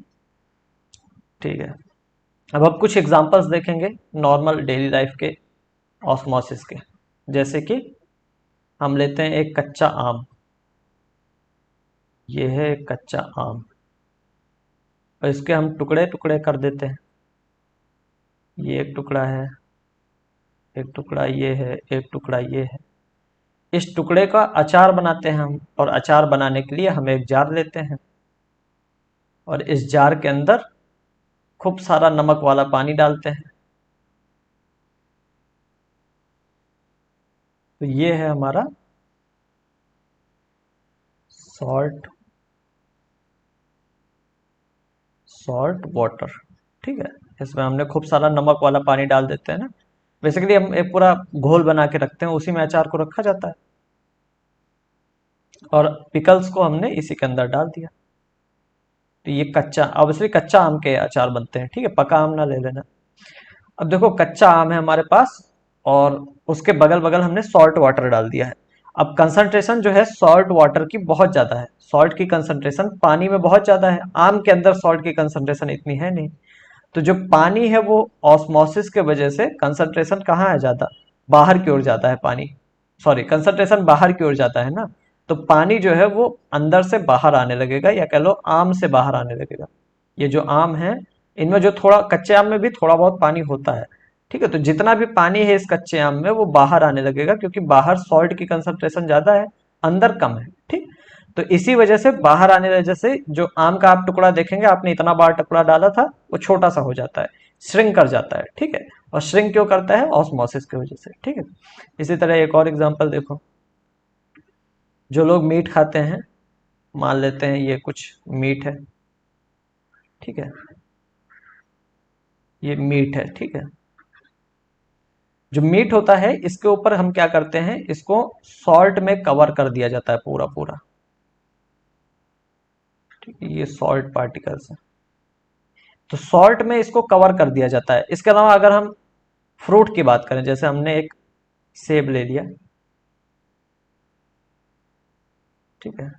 ठीक है, अब हम कुछ एग्जांपल्स देखेंगे नॉर्मल डेली लाइफ के ऑस्मोसिस के। जैसे कि हम लेते हैं एक कच्चा आम, ये है एक कच्चा आम, और इसके हम टुकड़े टुकड़े कर देते हैं। ये एक टुकड़ा है, एक टुकड़ा ये है, एक टुकड़ा ये है। इस टुकड़े का अचार बनाते हैं हम, और अचार बनाने के लिए हम एक जार लेते हैं, और इस जार के अंदर खूब सारा नमक वाला पानी डालते हैं। तो ये है हमारा सॉल्ट, सॉल्ट वाटर, ठीक है। इसमें हमने खूब सारा नमक वाला पानी डाल देते हैं ना। बेसिकली हम एक पूरा घोल बना के रखते हैं, उसी में अचार को रखा जाता है, और पिकल्स को हमने इसी के अंदर डाल दिया। तो ये कच्चा, ऑब्वियसली कच्चा आम के अचार बनते हैं, ठीक है, पका आम ना ले लेना। अब देखो कच्चा आम है हमारे पास, और उसके बगल बगल हमने सॉल्ट वाटर डाल दिया है। अब कंसंट्रेशन जो है सॉल्ट वाटर की बहुत ज्यादा है, सॉल्ट की कंसंट्रेशन पानी में बहुत ज्यादा है, आम के अंदर सॉल्ट की कंसंट्रेशन इतनी है नहीं। तो जो पानी है वो ऑस्मोसिस के वजह से कंसंट्रेशन कहाँ है ज्यादा, बाहर की ओर जाता है पानी, सॉरी कंसंट्रेशन बाहर की ओर जाता है ना। तो पानी जो है वो अंदर से बाहर आने लगेगा, या कह लो आम से बाहर आने लगेगा। ये जो आम है, इनमें जो थोड़ा, कच्चे आम में भी थोड़ा बहुत पानी होता है, ठीक है। तो जितना भी पानी है इस कच्चे आम में वो बाहर आने लगेगा, क्योंकि बाहर सॉल्ट की कंसंट्रेशन ज्यादा है, अंदर कम है, ठीक। तो इसी वजह से बाहर आने वजह से जो आम का आप टुकड़ा देखेंगे, आपने इतना बड़ा टुकड़ा डाला था, वो छोटा सा हो जाता है, श्रिंक कर जाता है, ठीक है। और श्रिंक क्यों करता है, ऑस्मोसिस की वजह से, ठीक है। इसी तरह एक और एग्जांपल देखो, जो लोग मीट खाते हैं, मान लेते हैं ये कुछ मीट है, ठीक है, ये मीट है, ठीक है। जो मीट होता है इसके ऊपर हम क्या करते हैं, इसको सॉल्ट में कवर कर दिया जाता है पूरा पूरा, ठीक है, ये सॉल्ट पार्टिकल्स है। तो सॉल्ट में इसको कवर कर दिया जाता है। इसके अलावा अगर हम फ्रूट की बात करें, जैसे हमने एक सेब ले लिया, ठीक है।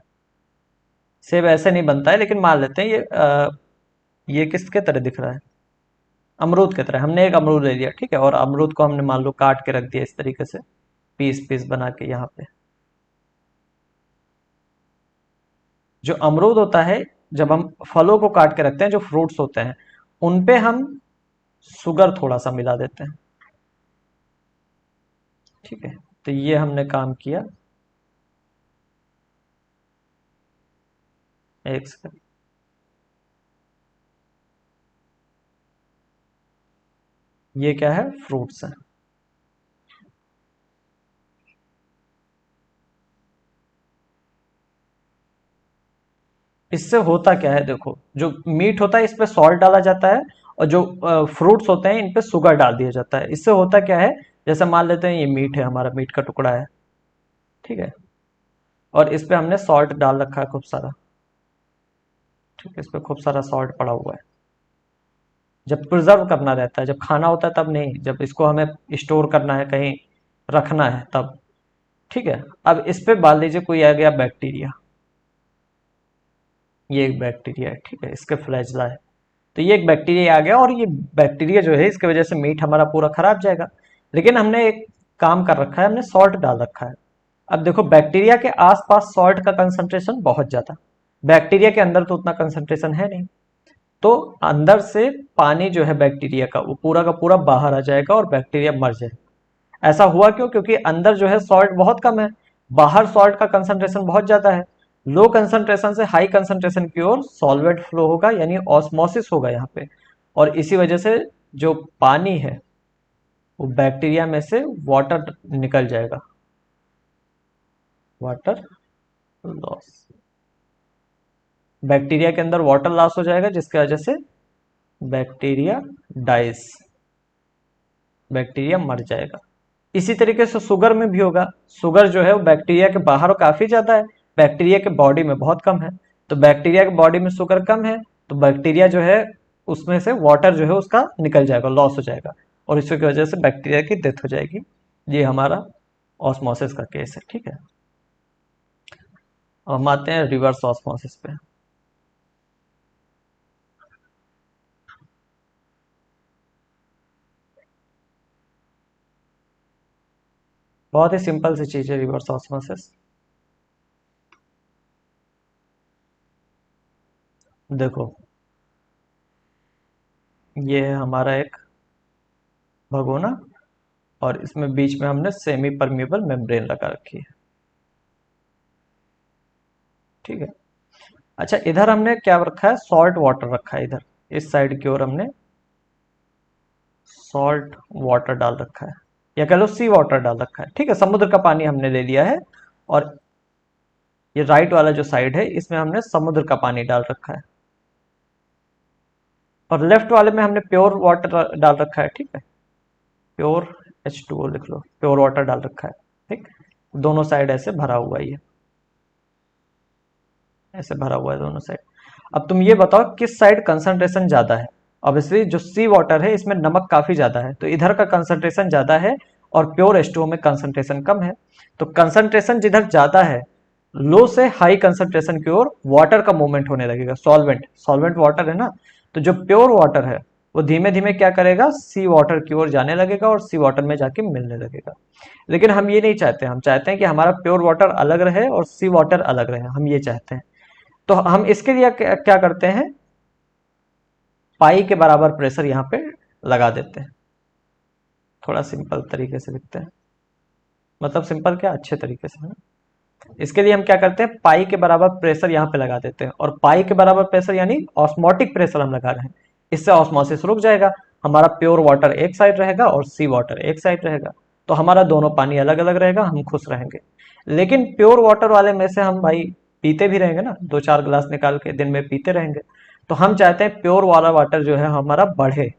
सेब ऐसे नहीं बनता है, लेकिन मान लेते हैं ये किसके तरह दिख रहा है, अमरूद की तरह। हमने एक अमरूद ले लिया, ठीक है, और अमरूद को हमने मान लो काट के रख दिया इस तरीके से, पीस पीस बना के यहाँ पे। जो अमरूद होता है, जब हम फलों को काट के रखते हैं, जो फ्रूट्स होते हैं, उन पे हम शुगर थोड़ा सा मिला देते हैं, ठीक है। तो ये हमने काम किया, एक सेकंड, ये क्या है, फ्रूट्स है। इससे होता क्या है, देखो जो मीट होता है इस पे सॉल्ट डाला जाता है, और जो फ्रूट्स होते हैं इन पे शुगर डाल दिया जाता है। इससे होता क्या है, जैसे मान लेते हैं ये मीट है, हमारा मीट का टुकड़ा है, ठीक है, और इस पे हमने सॉल्ट डाल रखा है खूब सारा, ठीक है, इस पे खूब सारा सॉल्ट पड़ा हुआ है। जब प्रिजर्व करना रहता है, जब खाना होता है तब नहीं, जब इसको हमें स्टोर करना है, कहीं रखना है तब। ठीक है। अब इस पे मान लीजिए कोई आ गया बैक्टीरिया, ये एक बैक्टीरिया है, ठीक है, इसके फ्लैजला है। तो ये एक बैक्टीरिया आ गया, और ये बैक्टीरिया जो है इसकी वजह से मीट हमारा पूरा खराब जाएगा। लेकिन हमने एक काम कर रखा है, हमने सॉल्ट डाल रखा है। अब देखो, बैक्टीरिया के आसपास सॉल्ट का कंसंट्रेशन बहुत ज्यादा, बैक्टीरिया के अंदर तो उतना कंसंट्रेशन है नहीं। तो अंदर से पानी जो है बैक्टीरिया का, वो पूरा का पूरा बाहर आ जाएगा और बैक्टीरिया मर जाएगा। ऐसा हुआ क्यों? क्योंकि अंदर जो है सॉल्ट बहुत कम है, बाहर सॉल्ट का कंसंट्रेशन बहुत ज्यादा है। लो कंसंट्रेशन से हाई कंसंट्रेशन की ओर सॉल्वेंट फ्लो होगा, यानी ऑस्मोसिस होगा यहाँ पे। और इसी वजह से जो पानी है वो बैक्टीरिया में से वाटर निकल जाएगा, वाटर लॉस। बैक्टीरिया के अंदर वाटर लॉस हो जाएगा, जिसकी वजह से बैक्टीरिया डाइस, बैक्टीरिया मर जाएगा। इसी तरीके से शुगर में भी होगा। शुगर जो है वो बैक्टीरिया के बाहर काफी ज्यादा है, बैक्टीरिया के बॉडी में बहुत कम है। तो बैक्टीरिया के बॉडी में शुगर कम है, तो बैक्टीरिया जो है उसमें से वाटर जो है उसका निकल जाएगा, लॉस हो जाएगा, और इसी की वजह से बैक्टीरिया की डेथ हो जाएगी। ये हमारा ऑस्मोसिस का केस है। ठीक है। अब हम आते हैं रिवर्स ऑस्मोसिस पे। बहुत ही सिंपल सी चीज है रिवर्स ऑस्मोसिस। देखो, ये है हमारा एक भगोना, और इसमें बीच में हमने सेमी परमिएबल मेम्ब्रेन लगा रखी है। ठीक है। अच्छा, इधर हमने क्या रखा है? सॉल्ट वाटर रखा है। इधर इस साइड की ओर हमने सॉल्ट वाटर डाल रखा है, या कह लो सी वाटर डाल रखा है। ठीक है, समुद्र का पानी हमने ले लिया है। और ये राइट वाला जो साइड है, इसमें हमने समुद्र का पानी डाल रखा है, और लेफ्ट वाले में हमने प्योर वाटर डाल रखा है। ठीक है, प्योर H2O लिख लो, प्योर वाटर डाल रखा है। ठीक, दोनों साइड ऐसे भरा हुआ है, ये ऐसे भरा हुआ है दोनों साइड। अब तुम ये बताओ किस साइड कंसंट्रेशन ज्यादा है? ऑब्वियसली जो सी वाटर है इसमें नमक काफी ज्यादा है, तो इधर का कंसंट्रेशन ज्यादा है, और प्योर H2O में कंसंट्रेशन कम है। तो कंसंट्रेशन जिधर ज्यादा है, लो से हाई कंसंट्रेशन की ओर वाटर का मूवमेंट होने लगेगा। सॉल्वेंट, सॉल्वेंट वाटर है ना, तो जो प्योर वाटर है वो धीमे धीमे क्या करेगा? सी वाटर की ओर जाने लगेगा, और सी वाटर में जाके मिलने लगेगा। लेकिन हम ये नहीं चाहते, हम चाहते हैं कि हमारा प्योर वाटर अलग रहे और सी वाटर अलग रहे, हम ये चाहते हैं। तो हम इसके लिए क्या करते हैं? पाई के बराबर प्रेशर यहाँ पे लगा देते हैं। थोड़ा सिंपल तरीके से लिखते हैं, मतलब सिंपल क्या, अच्छे तरीके से है। इसके लिए हम क्या करते हैं? पाई के बराबर प्रेशर यहाँ पे लगा देते हैं, और पाई के बराबर प्रेशर यानी ऑस्मोटिक प्रेशर हम लगा रहे हैं। इससे ऑस्मोसिस रुक जाएगा, हमारा प्योर वाटर एक साइड रहेगा और सी वाटर एक साइड रहेगा। तो हमारा दोनों पानी अलग अलग रहेगा, हम खुश रहेंगे। लेकिन प्योर वाटर वाले में से हम भाई पीते भी रहेंगे ना, 2-4 गिलास निकाल के दिन में पीते रहेंगे। तो हम चाहते हैं प्योर वाला वाटर जो है हमारा बढ़े।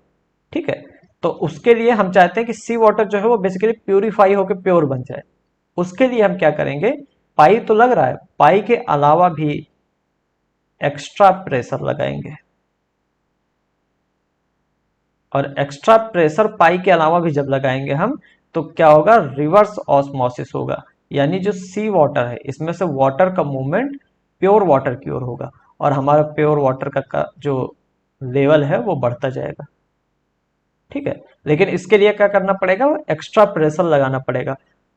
ठीक है। तो उसके लिए हम चाहते हैं कि सी वाटर जो है वो बेसिकली प्यूरिफाई होकर प्योर बन जाए। उसके लिए हम क्या करेंगे? पाई तो लग रहा है, पाई के अलावा भी एक्स्ट्रा प्रेशर लगाएंगे। और एक्स्ट्रा प्रेशर पाई के अलावा भी जब लगाएंगे हम, तो क्या होगा? रिवर्स ऑस्मोसिस होगा। यानी जो सी वाटर है इसमें से वाटर का मूवमेंट प्योर वाटर की ओर होगा, और हमारा प्योर वाटर का जो लेवल है वो बढ़ता जाएगा। ठीक है। लेकिन इसके लिए क्या करना पड़ेगा? एक्स्ट्रा प्रेशर लगाना पड़ेगा।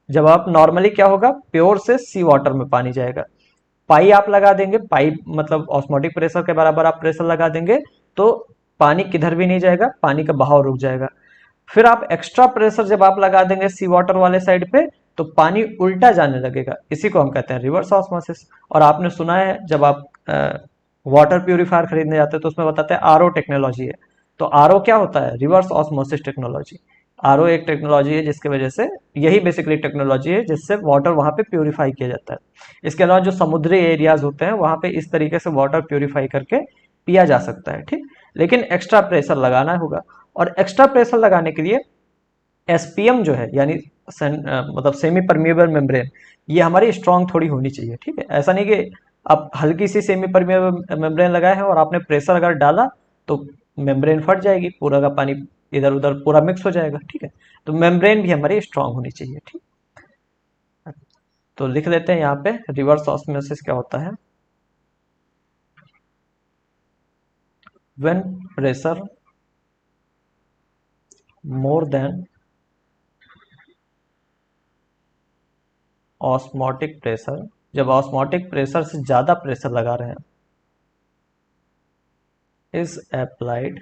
जब आप नॉर्मली क्या होगा, प्योर से सी वाटर में पानी जाएगा, पाई आप लगा देंगे, पाई मतलब ऑस्मोटिक प्रेशर के बराबर आप प्रेशर लगा देंगे, तो पानी किधर भी नहीं जाएगा, पानी का बहाव रुक जाएगा। फिर आप एक्स्ट्रा प्रेशर जब आप लगा देंगे सी वाटर वाले साइड पे, तो पानी उल्टा जाने लगेगा। इसी को हम कहते हैं रिवर्स ऑस्मोसिस। और आपने सुना है, जब आप वाटर प्यूरिफायर खरीदने जाते हैं तो उसमें बताते हैं आरओ टेक्नोलॉजी है। तो आरओ क्या होता है? Reverse osmosis technology. आरओ एक टेक्नोलॉजी है जिसकी वजह से, यही बेसिकली टेक्नोलॉजी है जिससे वाटर वहां पे प्यूरिफाई किया जाता है। इसके अलावा जो समुद्री एरियाज होते हैं वहां पे इस तरीके से वाटर प्यूरिफाई करके पिया जा सकता है। ठीक, लेकिन एक्स्ट्रा प्रेशर लगाना होगा। और एक्स्ट्रा प्रेशर लगाने के लिए एसपीएम जो है, यानी मतलब सेमी परमिएबल मेम्ब्रेन, ये हमारी स्ट्रांग थोड़ी होनी चाहिए। ठीक है, ऐसा नहीं कि आप हल्की सी सेमी परमिएबल मेम्ब्रेन लगाए हैं और आपने प्रेशर अगर डाला तो मेम्ब्रेन फट जाएगी, पूरा का पानी इधर उधर पूरा मिक्स हो जाएगा, ठीक है। तो मेम्ब्रेन भी हमारी स्ट्रांग होनी चाहिए, ठीक। तो लिख लेते हैं यहाँ पे रिवर्स ऑस्मोसिस क्या होता है। When pressure more than osmotic pressure, जब ऑस्मोटिक प्रेशर से ज्यादा प्रेशर लगा रहे हैं, is applied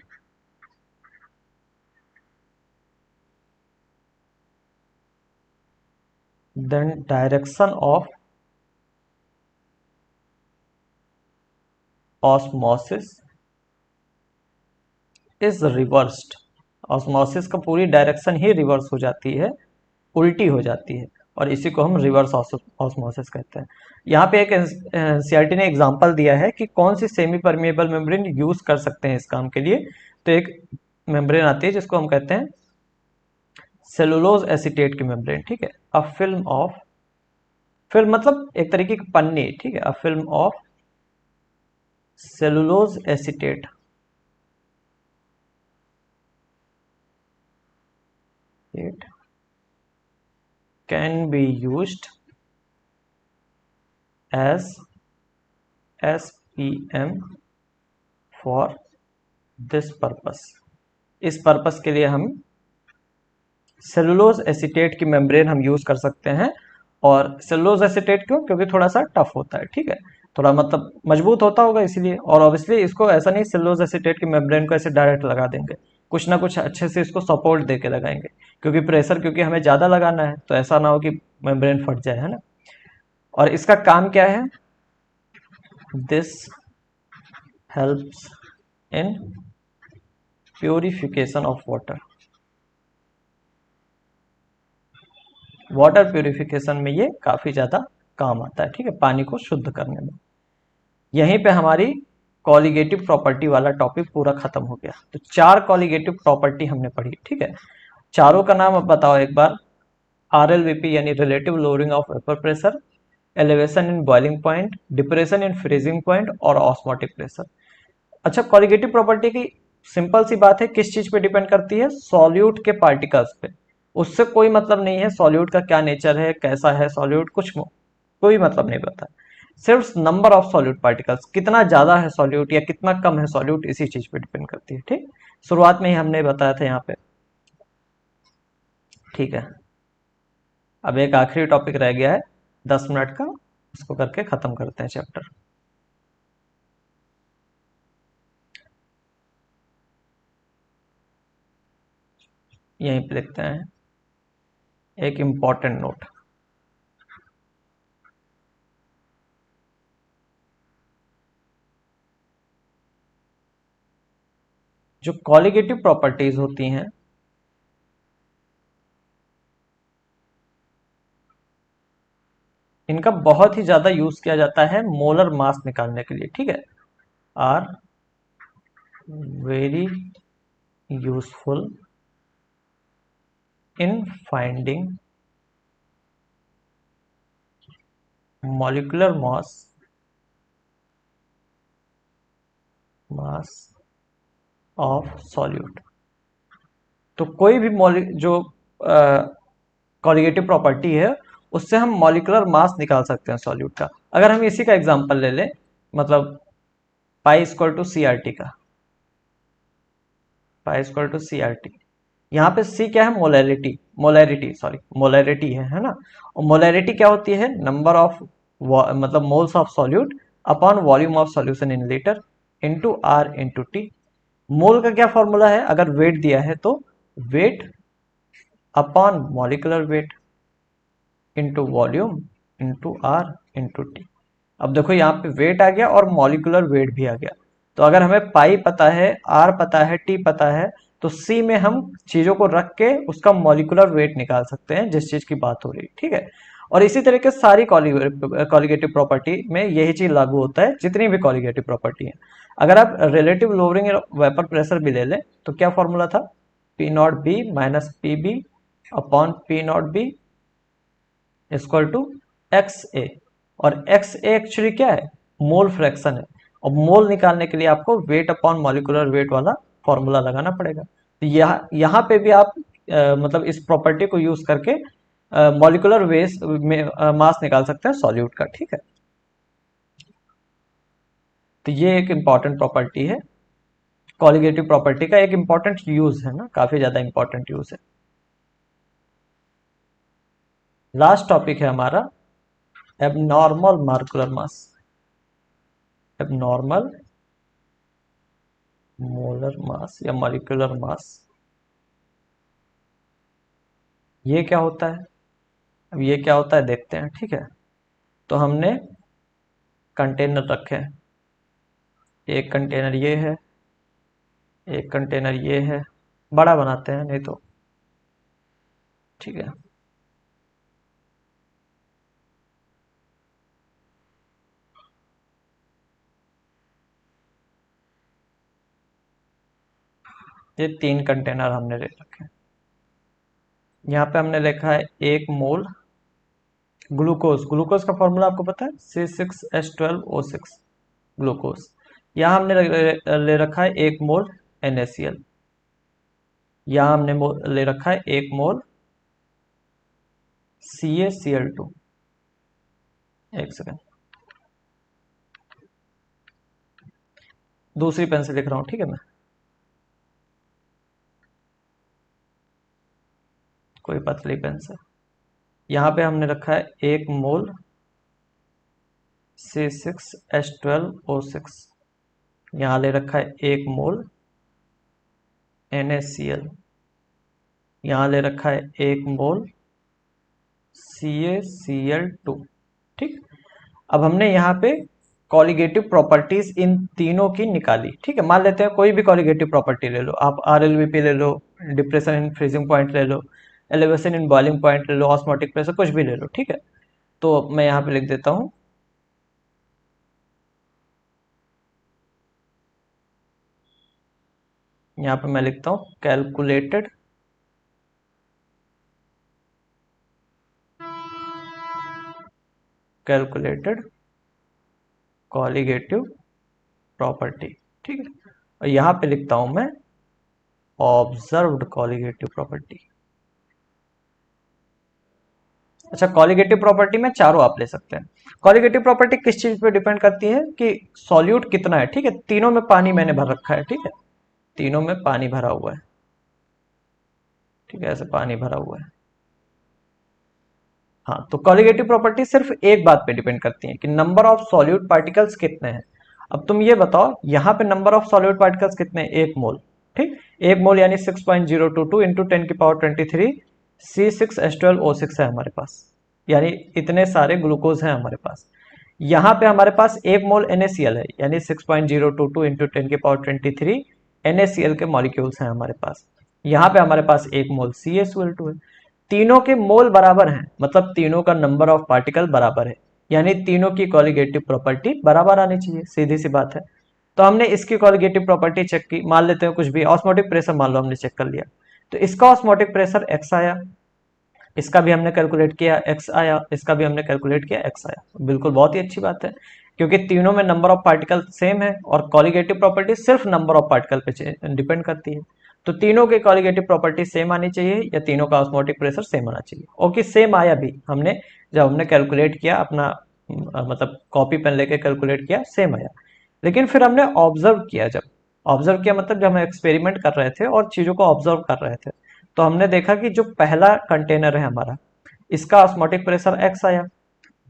then direction of osmosis is reversed. Osmosis का पूरी डायरेक्शन ही रिवर्स हो जाती है, उल्टी हो जाती है, और इसी को हम रिवर्स ऑस्मोसिस कहते हैं। यहाँ पे एक एनसीईआरटी ने एग्जांपल दिया है कि कौन सी सेमी परमिएबल मेम्ब्रेन यूज कर सकते हैं इस काम के लिए। तो एक मेम्ब्रेन आती है जिसको हम कहते हैं सेलुलोज एसीटेट की मेम्ब्रेन, ठीक है। अ फिल्म ऑफ, फिल्म मतलब एक तरीके की पन्नी, ठीक है। A film of cellulose acetate it can be used as SPM for this purpose। इस पर्पस के लिए हम सेलुलोज एसीटेट की मेम्ब्रेन हम यूज कर सकते हैं। और सेलुलोज एसीटेट क्यों? क्योंकि थोड़ा सा टफ होता है, ठीक है, थोड़ा मतलब मजबूत होता होगा इसीलिए। और ऑब्वियसली इसको ऐसा नहीं सेलुलोज एसीटेट की मेम्ब्रेन को ऐसे डायरेक्ट लगा देंगे, कुछ ना कुछ अच्छे से इसको सपोर्ट दे के लगाएंगे, क्योंकि प्रेशर क्योंकि हमें ज्यादा लगाना है, तो ऐसा ना हो कि मेम्ब्रेन फट जाए, है ना। और इसका काम क्या है? This helps in purification of water. Water purification में ये काफी ज्यादा काम आता है, ठीक है, पानी को शुद्ध करने में। यहीं पे हमारी कॉलिगेटिव प्रॉपर्टी वाला टॉपिक पूरा खत्म हो गया। तो 4 कॉलिगेटिव प्रॉपर्टी हमने पढ़ी, ठीक है। चारों का नाम अब बताओ एक बार। RLVP यानी relative lowering of vapour pressure, elevation in boiling point, depression in freezing point और ऑस्मोटिक प्रेशर। अच्छा, कॉलिगेटिव प्रॉपर्टी की सिंपल सी बात है, किस चीज पे डिपेंड करती है? सॉल्यूट के पार्टिकल्स पे। उससे कोई मतलब नहीं है सॉल्यूट का क्या नेचर है, कैसा है सॉल्यूट, कुछ कोई मतलब नहीं पता। सिर्फ नंबर ऑफ सॉल्यूट पार्टिकल्स, कितना ज्यादा है सॉल्यूट या कितना कम है सॉल्यूट, इसी चीज पे डिपेंड करती है, ठीक। शुरुआत में ही हमने बताया था यहाँ पे, ठीक है। अब एक आखिरी टॉपिक रह गया है 10 मिनट का, उसको करके खत्म करते हैं चैप्टर। यहीं पे लिखते हैं एक इंपॉर्टेंट नोट। जो कॉलिगेटिव प्रॉपर्टीज होती हैं, इनका बहुत ही ज्यादा यूज किया जाता है मोलर मास निकालने के लिए, ठीक है। Are very useful in finding molecular mass of solute. तो कोई भी जो कॉलिगेटिव प्रॉपर्टी है, उससे हम मॉलिक्यूलर मास निकाल सकते हैं सॉल्यूट का। अगर हम इसी का एग्जांपल ले लें, मतलब pi equal to C R T का, pi equal to C R T. यहाँ पे सी क्या है? मोलैरिटी, मोलैरिटी सॉरी मोलैरिटी है ना। और मोलैरिटी क्या होती है? नंबर ऑफ मतलब moles of solute upon volume of solution in litre into R into T. Mole का क्या फॉर्मूला है? अगर वेट दिया है तो weight upon molecular weight into volume into R into T. अब देखो यहाँ पे वेट आ गया और मॉलिकुलर वेट भी आ गया। तो अगर हमें पाई पता है, आर पता है, टी पता है, तो सी में हम चीजों को रख के उसका मॉलिकुलर वेट निकाल सकते हैं, जिस चीज की बात हो रही है, ठीक है। और इसी तरीके से सारी कॉलिगेटिव प्रॉपर्टी में यही चीज लागू होता है, जितनी भी कॉलिगेटिव प्रॉपर्टी है। अगर आप रिलेटिव लोअरिंग वेपर प्रेशर भी ले लें, तो क्या फॉर्मूला था? P not B minus P B upon P not B equal to X A. और एक्स ए एक्चुअली क्या है? मोल फ्रैक्शन है। और मोल निकालने के लिए आपको वेट अपॉन मॉलिकुलर वेट वाला फॉर्मूला लगाना पड़ेगा। तो यहाँ यहाँ पे भी आप मतलब इस प्रॉपर्टी को यूज करके मॉलिक्यूलर वेट में मास निकाल सकते हैं सॉल्यूट का, ठीक है। तो ये एक इंपॉर्टेंट प्रॉपर्टी है, कॉलिगेटिव प्रॉपर्टी का एक इंपॉर्टेंट यूज है ना, काफी ज्यादा इंपॉर्टेंट यूज है। लास्ट टॉपिक है हमारा abnormal molecular mass. Abnormal molar mass या मॉलिक्यूलर मास, ये क्या होता है? अब ये क्या होता है देखते हैं, ठीक है। तो हमने कंटेनर रखे हैं, एक कंटेनर ये है, एक कंटेनर ये है, बड़ा बनाते हैं नहीं तो, ठीक है। ये 3 कंटेनर हमने ले रखे हैं। यहाँ पे हमने लिखा है 1 मोल ग्लूकोज। ग्लूकोज का फॉर्मूला आपको पता है, C6H12O6 ग्लूकोज। यहाँ हमने ले रखा है 1 मोल NaCl। यहाँ हमने ले रखा है 1 मोल CaCl2। एक सेकेंड, दूसरी पेन से लिख रहा हूँ, ठीक है। मैं कोई पतली पेन से, यहाँ पे हमने रखा है 1 मोल C6H12O6। यहाँ ले रखा है 1 मोल NaCl। यहाँ ले रखा है 1 मोल CaCl2, ठीक। अब हमने यहाँ पे कॉलिगेटिव प्रॉपर्टीज इन तीनों की निकाली, ठीक है। मान लेते हैं कोई भी कॉलिगेटिव प्रॉपर्टी ले लो आप, RLVP ले लो, डिप्रेशन इन फ्रीजिंग पॉइंट ले लो, एलिवेशन इन बॉइलिंग पॉइंट ले लो, ऑस्मोटिक प्रेशर, कुछ भी ले लो, ठीक है। तो मैं यहाँ पे लिख देता हूँ, यहाँ पे मैं लिखता हूँ कैलकुलेटेड कैलकुलेटेड कॉलिगेटिव प्रॉपर्टी, ठीक है। और यहाँ पे लिखता हूँ मैं ऑब्जर्व्ड कॉलिगेटिव प्रॉपर्टी। अच्छा, कॉलिगेटिव प्रॉपर्टी में चारों आप ले सकते हैं। कॉलिगेटिव प्रॉपर्टी किस चीज पे डिपेंड करती है कि सॉल्यूट कितना है, ठीक है। तीनों में पानी मैंने भर रखा है, ठीक है, तीनों में पानी भरा हुआ है, ठीक है, ऐसे पानी भरा हुआ है। हाँ, तो कॉलिगेटिव प्रॉपर्टी सिर्फ एक बात पे डिपेंड करती है कि नंबर ऑफ सॉल्यूट पार्टिकल्स कितने हैं। अब तुम ये बताओ, यहाँ पे नंबर ऑफ सॉल्यूट पार्टिकल्स कितने हैं? 1 मोल, ठीक। 1 मोल यानी 6.022 इंटू 10⁻23 C6H12O6 है हमारे पास, यानी इतने सारे ग्लूकोज हैं हमारे पास। यहाँ पे हमारे पास 1 मोल NaCl है, यानी 6.022 इंटू 10⁻23 NaCl के मॉलिक्यूल्स हैं हमारे पास। यहाँ पे हमारे पास 1 मोल CaCl2 है। तीनों के मोल बराबर हैं, मतलब तीनों का नंबर ऑफ पार्टिकल बराबर है, यानी तीनों की कॉलिगेटिव प्रॉपर्टी बराबर आनी चाहिए, सीधी सी बात है। तो हमने इसकी कॉलिगेटिव प्रॉपर्टी चेक की, मान लेते हैं कुछ भी, ऑस्मोटिक प्रेशर मान लो हमने चेक कर लिया, तो इसका ऑस्मोटिक प्रेशर x आया, इसका भी हमने कैलकुलेट किया x आया, इसका भी हमने कैलकुलेट किया x आया। बिल्कुल, बहुत ही अच्छी बात है, क्योंकि तीनों में नंबर ऑफ पार्टिकल सेम है और कॉलिगेटिव प्रॉपर्टी सिर्फ नंबर ऑफ पार्टिकल पे डिपेंड करती है। तो तीनों के कॉलिगेटिव प्रॉपर्टी सेम आनी चाहिए या तीनों का ऑस्मोटिक प्रेशर सेम आना चाहिए। ओके, सेम आया भी, हमने जब हमने कैलकुलेट किया अपना मतलब कॉपी पेन लेके कैलकुलेट किया, सेम आया। लेकिन फिर हमने ऑब्जर्व किया, जब ऑब्जर्व किया मतलब जब हम एक्सपेरिमेंट कर रहे थे और चीजों को ऑब्जर्व कर रहे थे, तो हमने देखा कि जो पहला कंटेनर है हमारा, इसका ऑस्मोटिक प्रेशर x आया,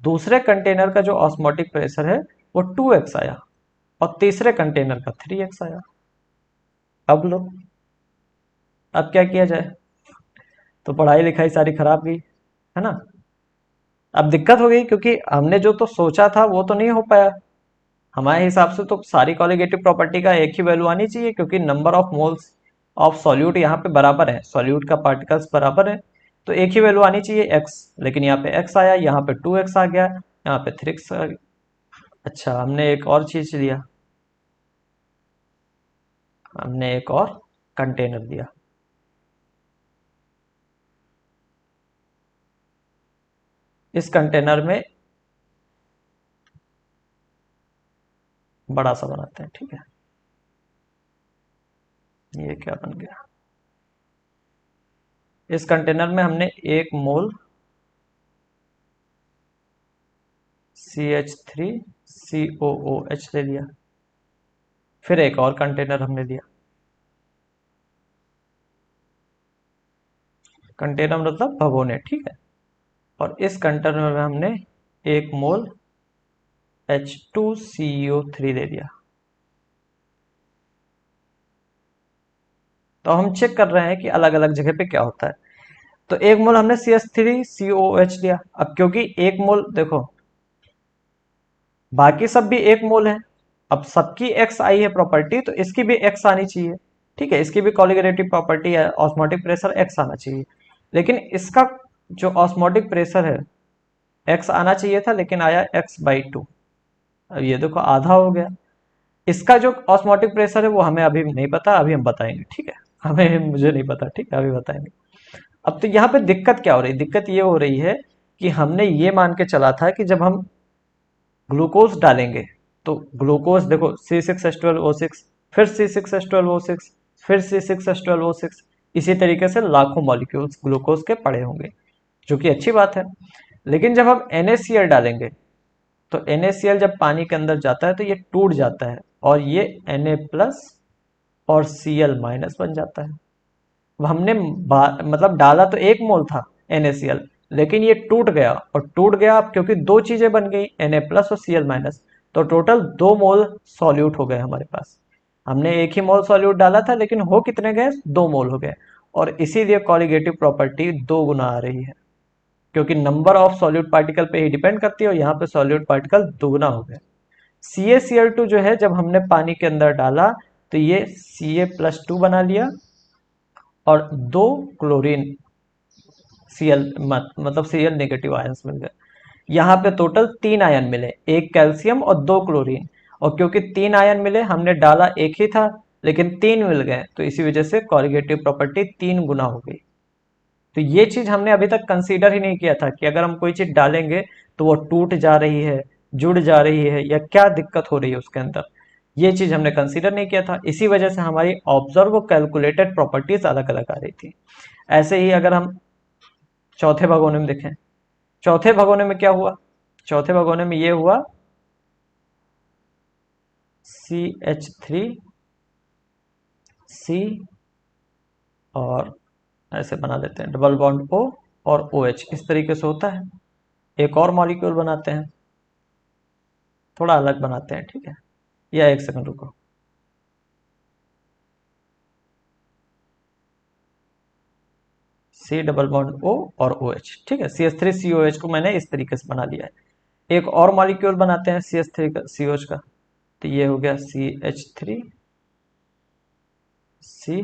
दूसरे कंटेनर का जो ऑस्मोटिक प्रेशर है वो 2x आया, और तीसरे कंटेनर का 3x आया। अब लो, अब क्या किया जाए? तो पढ़ाई लिखाई सारी खराब गई, है ना। अब दिक्कत हो गई, क्योंकि हमने जो तो सोचा था वो तो नहीं हो पाया। हमारे हिसाब से तो सारी कॉलिगेटिव प्रॉपर्टी का एक ही वैल्यू आनी चाहिए, क्योंकि number of moles of solute यहाँ पे बराबर है, सॉल्यूट का पार्टिकल्स बराबर है, तो एक ही वैल्यू आनी चाहिए x। लेकिन यहाँ पे x आया, यहाँ पे 2x आ गया, यहाँ पे 3x आ गया। अच्छा, हमने एक और चीज लिया, हमने एक और कंटेनर दिया। इस कंटेनर में बड़ा सा बनाते हैं, ठीक है। ये क्या बन गया, इस कंटेनर में हमने 1 मोल CH3COOH ले लिया। फिर एक और कंटेनर हमने लिया, कंटेनर मतलब भगोने, ठीक है। और इस कंटेनर में हमने 1 मोल H2CO3 ले लिया। तो हम चेक कर रहे हैं कि अलग अलग जगह पे क्या होता है। तो 1 मोल हमने CH3COOH लिया। अब क्योंकि 1 मोल देखो, बाकी सब भी 1 मोल है, अब सबकी एक्स आई है प्रॉपर्टी, तो इसकी भी एक्स आनी चाहिए, ठीक है। इसकी भी कॉलिगेटिव प्रॉपर्टी है, ऑस्मोटिक प्रेशर एक्स आना चाहिए। लेकिन इसका जो ऑस्मोटिक प्रेशर है एक्स आना चाहिए था, लेकिन आया x/2। अब ये देखो आधा हो गया। इसका जो ऑस्मोटिक प्रेशर है वो हमें अभी नहीं पता, अभी हम बताएंगे, ठीक है। हमें मुझे नहीं पता, ठीक है, अभी बताएंगे। अब तो यहाँ पे दिक्कत क्या हो रही है, दिक्कत ये हो रही है कि हमने ये मान के चला था कि जब हम ग्लूकोज डालेंगे तो ग्लूकोज देखो C6H12O6, फिर C6H12O6, फिर C6H12O6, इसी तरीके से लाखों मॉलिक्यूल्स ग्लूकोज के पड़े होंगे, जो कि अच्छी बात है। लेकिन जब हम NaCl डालेंगे तो NaCl जब पानी के अंदर जाता है तो ये टूट जाता है और ये Na+ और Cl- बन जाता है। अब हमने मतलब डाला तो 1 मोल था NaCl, लेकिन ये टूट गया, और टूट गया अब क्योंकि दो चीजें बन गई Na+ और Cl-, तो टोटल 2 मोल सॉल्यूट हो गए हमारे पास। हमने एक ही मोल सॉल्यूट डाला था, लेकिन हो कितने गए, 2 मोल हो गए। और इसीलिए कॉलिगेटिव प्रॉपर्टी 2 गुना आ रही है, क्योंकि नंबर ऑफ सॉल्यूट पार्टिकल पे ही डिपेंड करती है, और यहाँ पे सॉल्यूट पार्टिकल 2 गुना हो गए। CaCl2 जो है जब हमने पानी के अंदर डाला तो ये Ca+2 बना लिया, और 2 क्लोरीन Cl मतलब Cl- आयंस मिल गए। यहाँ पे टोटल 3 आयन मिले, एक कैल्शियम और 2 क्लोरीन। और क्योंकि 3 आयन मिले, हमने डाला एक ही था लेकिन 3 मिल गए, तो इसी वजह से कॉलिगेटिव प्रॉपर्टी 3 गुना हो गई। तो ये चीज हमने अभी तक कंसीडर ही नहीं किया था कि अगर हम कोई चीज डालेंगे तो वो टूट जा रही है, जुड़ जा रही है, या क्या दिक्कत हो रही है उसके अंदर। ये चीज हमने कंसीडर नहीं किया था, इसी वजह से हमारी ऑब्जर्व और कैलकुलेटेड प्रॉपर्टीज अलग अलग आ रही थी। ऐसे ही अगर हम चौथे भगोने में देखें, चौथे भगोने में क्या हुआ, चौथे भगोने में ये हुआ CH3C, और ऐसे बना देते हैं डबल बॉन्ड O और OH, इस तरीके से होता है। एक और मॉलिक्यूल बनाते हैं, थोड़ा अलग बनाते हैं, ठीक है। या एक सेकंड रुको, C डबल बॉन्ड O और OH, ठीक है। CH3COH को मैंने इस तरीके से बना लिया है। एक और मॉलिक्यूल बनाते हैं CH3 का, COH का, तो ये हो गया CH3C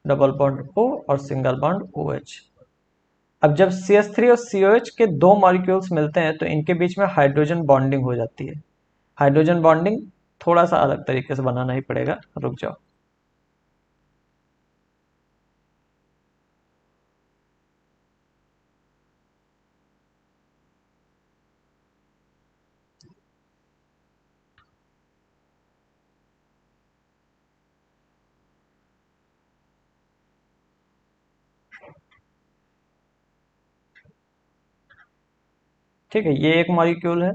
डबल बॉन्ड O और सिंगल बॉन्ड OH। अब जब CH3 और COH के दो मॉलिक्यूल्स मिलते हैं तो इनके बीच में हाइड्रोजन बॉन्डिंग हो जाती है। हाइड्रोजन बॉन्डिंग थोड़ा सा अलग तरीके से बनाना ही पड़ेगा, रुक जाओ। ठीक है, ये एक मॉलिक्यूल है,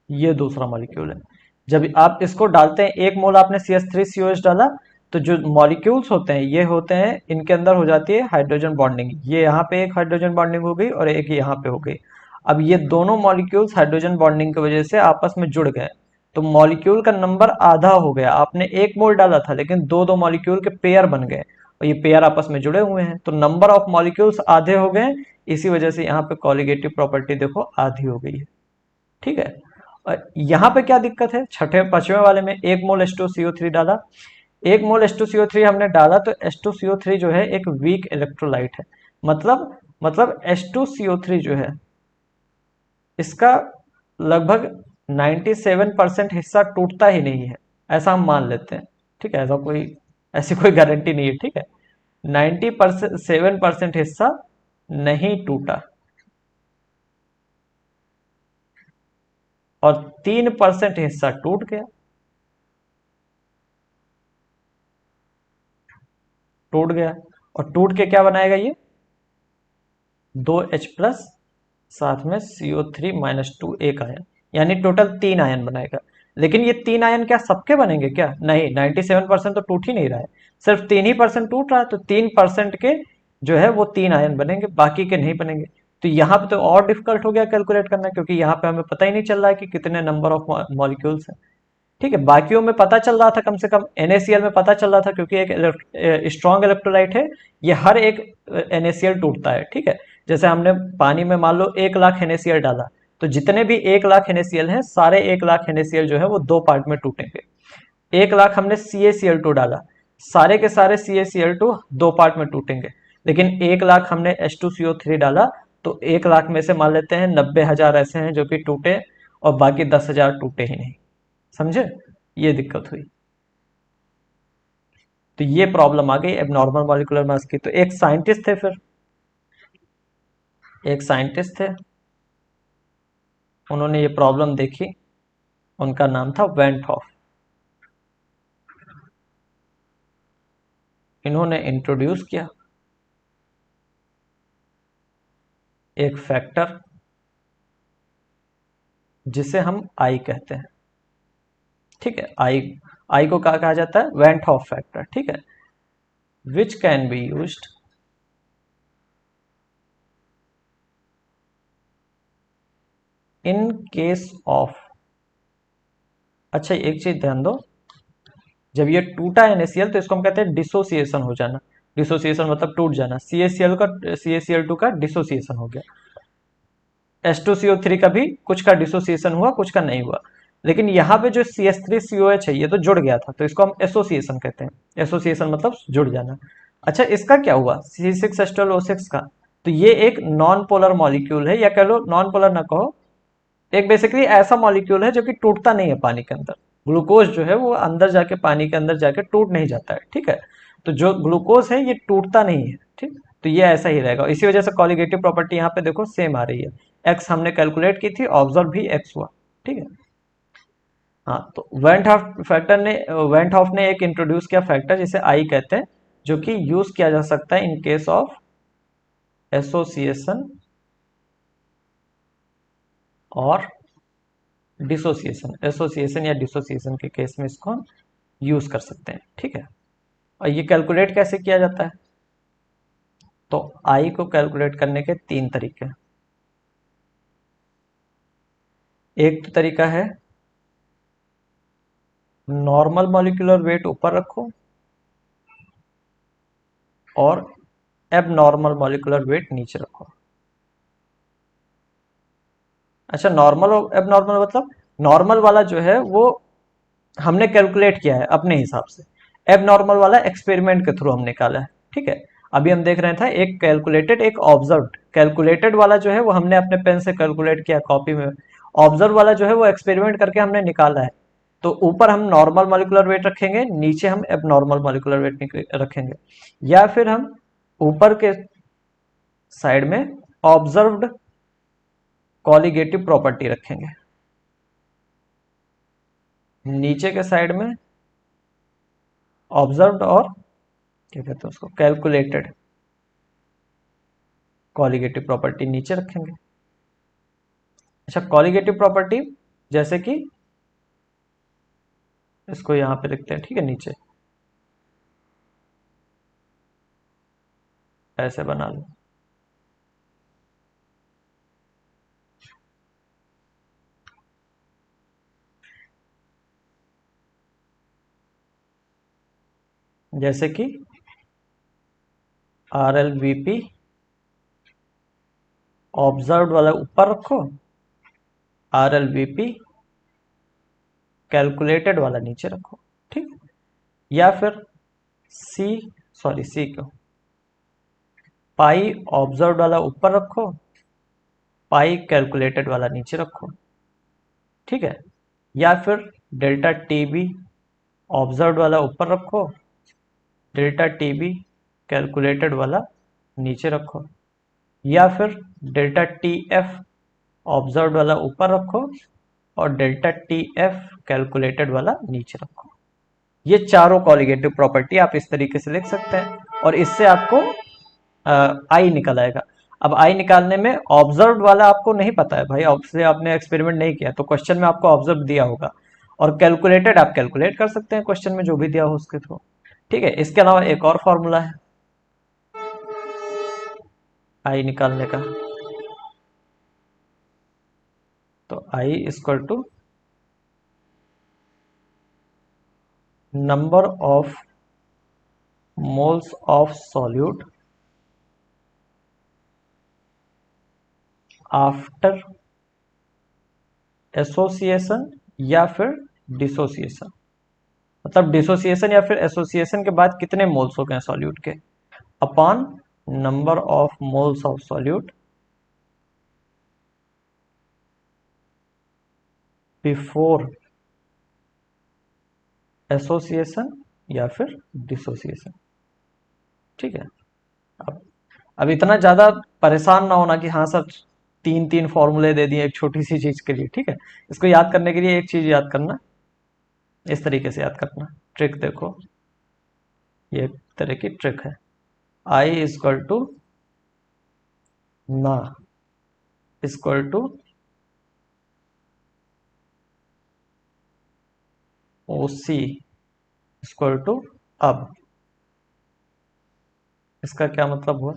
ये दूसरा मॉलिक्यूल है। जब आप इसको डालते हैं, 1 मोल आपने CH3COH डाला, तो जो मॉलिक्यूल्स होते हैं ये होते हैं, इनके अंदर हो जाती है हाइड्रोजन बॉन्डिंग। ये यहाँ पे एक हाइड्रोजन बॉन्डिंग हो गई और एक यहाँ पे हो गई। अब ये दोनों मॉलिक्यूल्स हाइड्रोजन बॉन्डिंग की वजह से आपस में जुड़ गए, तो मॉलिक्यूल का नंबर आधा हो गया। आपने 1 मोल डाला था, लेकिन दो दो मॉलिक्यूल के पेयर बन गए, और ये पेयर आपस में जुड़े हुए हैं, तो नंबर ऑफ मॉलिक्यूल्स आधे हो गए। इसी वजह से यहाँ पे कॉलिगेटिव प्रॉपर्टी देखो आधी हो गई है, ठीक है। और यहाँ पे क्या दिक्कत है, छठे पांचवें वाले में 1 मोल H2CO3 डाला। 1 मोल H2CO3 हमने डाला तो H2CO3 जो है एक वीक इलेक्ट्रोलाइट है। मतलब H2CO3 जो है इसका लगभग 97% हिस्सा टूटता ही नहीं है, ऐसा हम मान लेते हैं, ठीक है। ऐसी कोई गारंटी नहीं है, ठीक है। 97% हिस्सा नहीं टूटा, और 3% हिस्सा टूट गया। टूट गया और टूट के क्या बनाएगा ये? 2H+, साथ में CO3-2 एक आयन, यानी टोटल 3 आयन बनाएगा। लेकिन ये 3 आयन क्या सबके बनेंगे क्या? नहीं, 97% तो टूट ही नहीं रहा है, सिर्फ 3% टूट रहा है, तो 3% के जो है वो 3 आयन बनेंगे, बाकी के नहीं बनेंगे। तो यहाँ पे तो और डिफिकल्ट हो गया कैलकुलेट करना, क्योंकि यहाँ पे हमें पता ही नहीं चल रहा है कि कितने नंबर ऑफ मॉलिक्यूल्स हैं। ठीक है, बाकियों में पता चल रहा था, कम से कम NaCl में पता चल रहा था, क्योंकि एक स्ट्रॉन्ग इलेक्ट्रोलाइट है, ये हर एक NaCl टूटता है। ठीक है, जैसे हमने पानी में मान लो 1,00,000 NaCl डाला, तो जितने भी 1,00,000 NaCl हैं, सारे 1,00,000 NaCl जो है वो 2 पार्ट में टूटेंगे। 1,00,000 हमने CaCl2 डाला, सारे के सारे CaCl2 2 पार्ट में टूटेंगे। लेकिन 1,00,000 हमने H2CO3 डाला, तो 1,00,000 में से मान लेते हैं 90,000 ऐसे हैं जो कि टूटे, और बाकी 10,000 टूटे ही नहीं। समझे? ये दिक्कत हुई। तो ये प्रॉब्लम आ गई एबनॉर्मल मॉलिक्यूलर मास की। तो एक साइंटिस्ट थे, फिर एक साइंटिस्ट थे, उन्होंने ये प्रॉब्लम देखी, उनका नाम था वेंट हॉफ। इन्होंने इंट्रोड्यूस किया एक फैक्टर जिसे हम आई कहते हैं। ठीक है, आई को क्या कहा जाता है? Went half factor. ठीक है, which can be used in case of. अच्छा, एक चीज ध्यान दो, जब ये टूटा NaCl तो इसको हम कहते हैं डिसोसिएशन हो जाना। डिसोसिएशन मतलब टूट जाना। CaCl2 का डिसोसिएशन हो गया। H2CO3 का भी कुछ का डिसोसिएशन हुआ, कुछ का नहीं हुआ। लेकिन यहाँ पे जो CH3COH है, ये तो जुड़ गया था, तो इसको हम एसोसिएशन कहते हैं। एसोसिएशन मतलब जुड़ जाना। अच्छा, इसका क्या हुआ C6H12O6 का? तो ये एक नॉन पोलर मॉलिक्यूल है, या कह लो नॉन पोलर ना कहो, एक बेसिकली ऐसा मॉलिक्यूल है जो कि टूटता नहीं है पानी के अंदर। ग्लूकोज जो है वो अंदर जाके, पानी के अंदर जाके टूट नहीं जाता है। ठीक है, तो जो ग्लूकोज है ये टूटता नहीं है। ठीक, तो ये ऐसा ही रहेगा। इसी वजह से कॉलिगेटिव प्रॉपर्टी यहाँ पे देखो सेम आ रही है। एक्स हमने कैलकुलेट की थी, ऑब्जर्व भी एक्स हुआ। ठीक है, हाँ, तो वेंट हॉफ ने एक इंट्रोड्यूस किया फैक्टर जिसे आई कहते हैं, जो कि यूज किया जा सकता है इन केस ऑफ एसोसिएशन और डिसोसिएशन। एसोसिएशन या डिसोसिएशन के केस में इसको हम यूज कर सकते हैं। ठीक है, और ये कैलकुलेट कैसे किया जाता है? तो आई को कैलकुलेट करने के 3 तरीके हैं। एक तो तरीका है नॉर्मल मॉलिक्यूलर वेट ऊपर रखो और एबनॉर्मल मॉलिक्यूलर वेट नीचे रखो। अच्छा, नॉर्मल और एबनॉर्मल मतलब नॉर्मल वाला जो है वो हमने कैलकुलेट किया है अपने हिसाब से, एबनॉर्मल वाला एक्सपेरिमेंट के थ्रू हम निकाला है। ठीक है, अभी हम देख रहे थे एक कैलकुलेटेड, एक ऑब्जर्व्ड। कैलकुलेटेड वाला जो है वो हमने अपने पेन से कैलकुलेट किया कॉपी में, ऑब्जर्व वाला जो है वो एक्सपेरिमेंट करके हमने निकाला है। तो ऊपर हम नॉर्मल मॉलिक्यूलर वेट रखेंगे, नीचे हम एबनॉर्मल मॉलिक्यूलर वेट रखेंगे, या फिर हम ऊपर के साइड में ऑब्जर्व्ड कॉलिगेटिव प्रॉपर्टी रखेंगे, नीचे के साइड में ऑब्जर्व्ड और क्या कहते हैं उसको, कैलकुलेटेड कॉलिगेटिव प्रॉपर्टी नीचे रखेंगे। अच्छा, कॉलिगेटिव प्रॉपर्टी जैसे कि इसको यहां पे लिखते हैं। ठीक है, नीचे ऐसे बना लो। जैसे कि RLVP ऑब्जर्व्ड वाला ऊपर रखो, RLVP कैलकुलेटेड वाला नीचे रखो। ठीक, या फिर सी सॉरी सी क्यों, पाई ऑब्जर्व्ड वाला ऊपर रखो, पाई कैलकुलेटेड वाला नीचे रखो। ठीक है, या फिर डेल्टा TB ऑब्जर्व्ड वाला ऊपर रखो, डेल्टा TB कैलकुलेटेड वाला नीचे रखो, या फिर डेल्टा TF ऑब्जर्व्ड वाला ऊपर रखो, और डेल्टा टी एफ कैलकुलेटेड वाला नीचे रखो। ये चारों कॉलिगेटिव प्रॉपर्टी आप इस तरीके से लिख सकते हैं और इससे आपको आई निकल आएगा। अब आई निकालने में ऑब्जर्व वाला आपको नहीं पता है भाई, ऑब्वियसली आपने एक्सपेरिमेंट नहीं किया, तो क्वेश्चन में आपको ऑब्जर्व दिया होगा, और कैलकुलेटेड आप कैलकुलेट कर सकते हैं क्वेश्चन में जो भी दिया हो उसके थ्रू। ठीक है, इसके अलावा एक और फॉर्मूला है आई निकालने का, तो I equal to number of moles of solute after association या फिर डिसोसिएशन, मतलब डिसोसिएशन या फिर एसोसिएशन के बाद कितने मोल्स हो गए सॉल्यूट के, upon number of moles of solute before association या फिर डिसोसिएशन। ठीक है, अब अब इतना ज्यादा परेशान ना होना कि हाँ सर तीन तीन फॉर्मूले दे दिए एक छोटी सी चीज के लिए। ठीक है, इसको याद करने के लिए एक चीज याद करना, इस तरीके से याद करना, ट्रिक देखो, ये एक तरह की ट्रिक है। आई इक्वल टू ना equal to OC equal to अब। इसका क्या मतलब हुआ,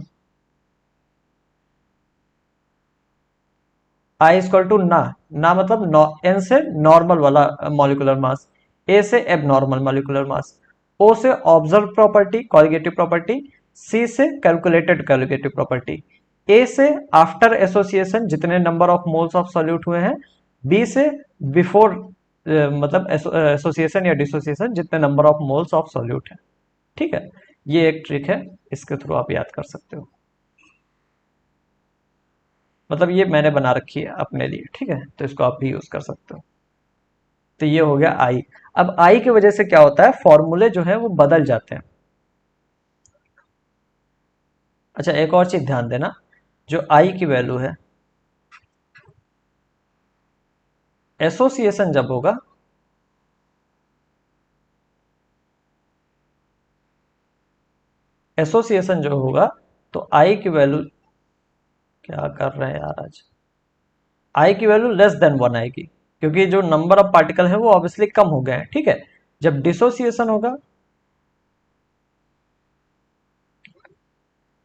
आई इक्वल टू ना मतलब एन से नॉर्मल वाला मॉलिक्यूलर मास, ए से एबनॉर्मल मॉलिक्यूलर मास, ओ से ऑब्जर्व प्रॉपर्टी कॉलिगेटिव प्रॉपर्टी, सी से कैलकुलेटेड कॉलिगेटिव प्रॉपर्टी, ए से आफ्टर एसोसिएशन जितने number of moles of solute हुए हैं, बी से बिफोर मतलब एसोसिएशन या डिसोसिएशन जितने number of moles of solute है। ठीक है, ये एक ट्रिक है, इसके थ्रू आप याद कर सकते हो, मतलब ये मैंने बना रखी है अपने लिए। ठीक है, तो इसको आप भी यूज कर सकते हो। तो ये हो गया आई। अब आई की वजह से क्या होता है, फॉर्मूले जो है वो बदल जाते हैं। अच्छा, एक और चीज ध्यान देना, जो आई की वैल्यू है, एसोसिएशन जब होगा, एसोसिएशन जो होगा तो आई की वैल्यू, क्या कर रहे हैं यार आज, आई की वैल्यू लेस देन वन आएगी, क्योंकि जो नंबर ऑफ पार्टिकल है वो ऑब्वियसली कम हो गए हैं। ठीक है, जब डिसोसिएशन होगा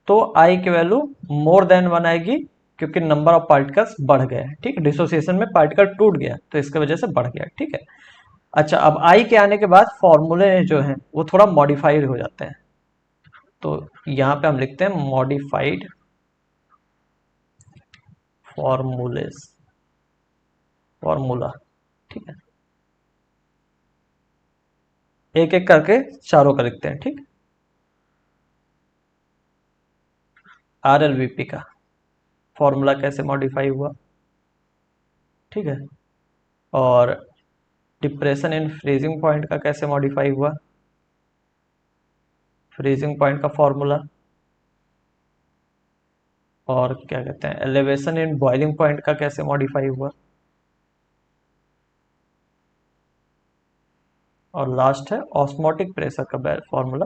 तो आई की वैल्यू मोर देन वन आएगी, क्योंकि नंबर ऑफ पार्टिकल्स बढ़ गए हैं। ठीक है, डिसोसिएशन में पार्टिकल टूट गया तो इसकी वजह से बढ़ गया। ठीक है, अच्छा, अब आई के आने के बाद फॉर्मूले जो हैं वो थोड़ा मॉडिफाइड हो जाते हैं, तो यहां पे हम लिखते हैं मॉडिफाइड फॉर्मूलेस, फॉर्मूला। ठीक है, एक एक करके चारों का लिखते हैं। ठीक, आरएलवीपी का फॉर्मूला कैसे मॉडिफाई हुआ। ठीक है, और डिप्रेशन इन फ्रीजिंग पॉइंट का कैसे मॉडिफाई हुआ, फ्रीजिंग पॉइंट का फॉर्मूला, और क्या कहते हैं एलिवेशन इन बॉइलिंग पॉइंट का कैसे मॉडिफाई हुआ, और लास्ट है ऑस्मोटिक प्रेशर का फॉर्मूला।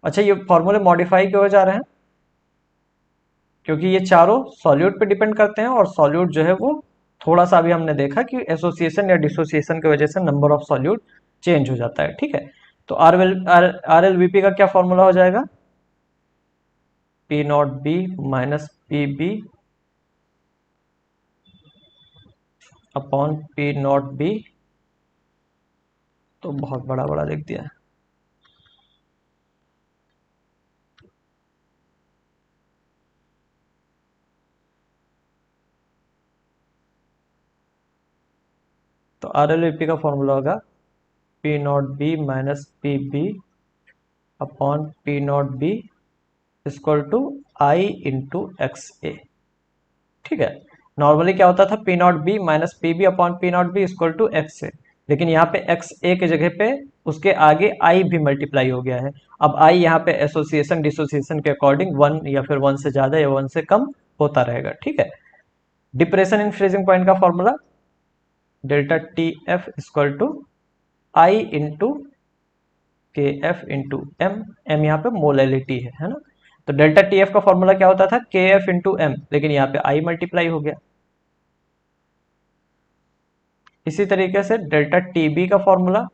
अच्छा, ये फॉर्मूले मॉडिफाई क्यों हो जा रहे हैं, क्योंकि ये चारों सॉल्यूट पे डिपेंड करते हैं, और सॉल्यूट जो है वो थोड़ा सा अभी हमने देखा कि एसोसिएशन या डिसोसिएशन की वजह से नंबर ऑफ सॉल्यूट चेंज हो जाता है। ठीक है, तो आरएलवीपी का क्या फॉर्मूला हो जाएगा, P not B minus P B upon P not B, तो बहुत बड़ा बड़ा लिख दिया है। तो आरएलवीपी का फॉर्मूला होगा P not B minus P B upon P not B equal to I into X A. ठीक है, नॉर्मली क्या होता था, P not B minus P B upon P not B equal to X A, लेकिन यहाँ पे एक्स ए के जगह पे उसके आगे आई भी मल्टीप्लाई हो गया है। अब आई यहाँ पे एसोसिएशन डिसोसिएशन के अकॉर्डिंग वन या फिर वन से ज्यादा या वन से कम होता रहेगा। ठीक है, डिप्रेशन इन फ्रीजिंग पॉइंट का formula delta T F equal to I into K F into M. M यहाँ पे मोलैलिटी है ना। तो डेल्टा टी एफ का फॉर्मूला क्या होता था, के एफ इंटू एम, लेकिन यहाँ पे आई मल्टीप्लाई हो गया। इसी तरीके से डेल्टा टी बी का formula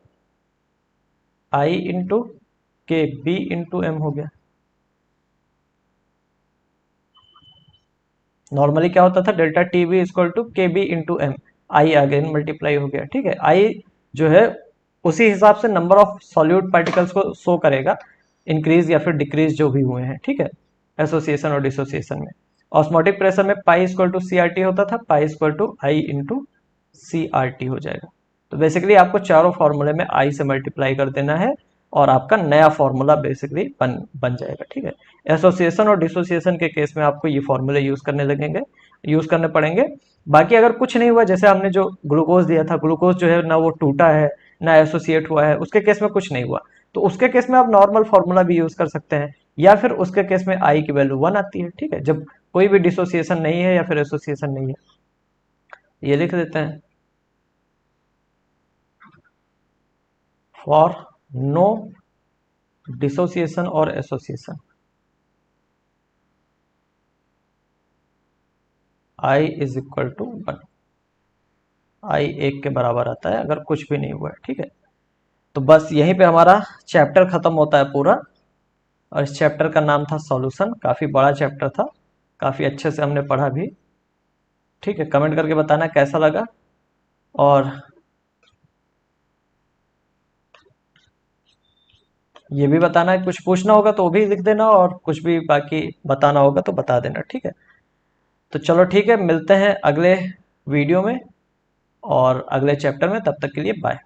I into K B into M हो गया। नॉर्मली क्या होता था, delta T B equal to K B into M, I again multiply हो गया। ठीक है, आई जो है उसी हिसाब से नंबर ऑफ सॉल्यूट पार्टिकल्स को शो करेगा, इंक्रीज या फिर डिक्रीज जो भी हुए हैं। ठीक है, एसोसिएशन और डिसोसिएशन में। ऑस्मोटिक प्रेशर में pi equal to C R T होता था, pi equal to I into C R T हो जाएगा। तो बेसिकली आपको चारों फॉर्मूले में आई से मल्टीप्लाई कर देना है और आपका नया फॉर्मूला बेसिकली बन जाएगा। ठीक है, एसोसिएशन और डिसोसिएशन के केस में आपको ये फॉर्मूले यूज करने पड़ेंगे। बाकी अगर कुछ नहीं हुआ, जैसे हमने जो ग्लूकोज दिया था, ग्लूकोज जो है ना वो टूटा है ना एसोसिएट हुआ है, उसके केस में कुछ नहीं हुआ, तो उसके केस में आप नॉर्मल फॉर्मूला भी यूज कर सकते हैं, या फिर उसके केस में आई की वैल्यू 1 आती है। ठीक है, जब कोई भी डिसोसिएशन नहीं है या फिर एसोसिएशन नहीं है। ये लिख देते हैं, फॉर नो डिसोसिएशन और association i is equal to 1। I 1 के बराबर आता है अगर कुछ भी नहीं हुआ है। ठीक है, तो बस यहीं पे हमारा चैप्टर खत्म होता है पूरा। और इस चैप्टर का नाम था सॉल्यूशन। काफी बड़ा चैप्टर था, काफी अच्छे से हमने पढ़ा भी। ठीक है, कमेंट करके बताना कैसा लगा, और ये भी बताना है, कुछ पूछना होगा तो वो भी लिख देना, और कुछ भी बाकी बताना होगा तो बता देना। ठीक है, तो चलो ठीक है, मिलते हैं अगले वीडियो में और अगले चैप्टर में। तब तक के लिए बाय।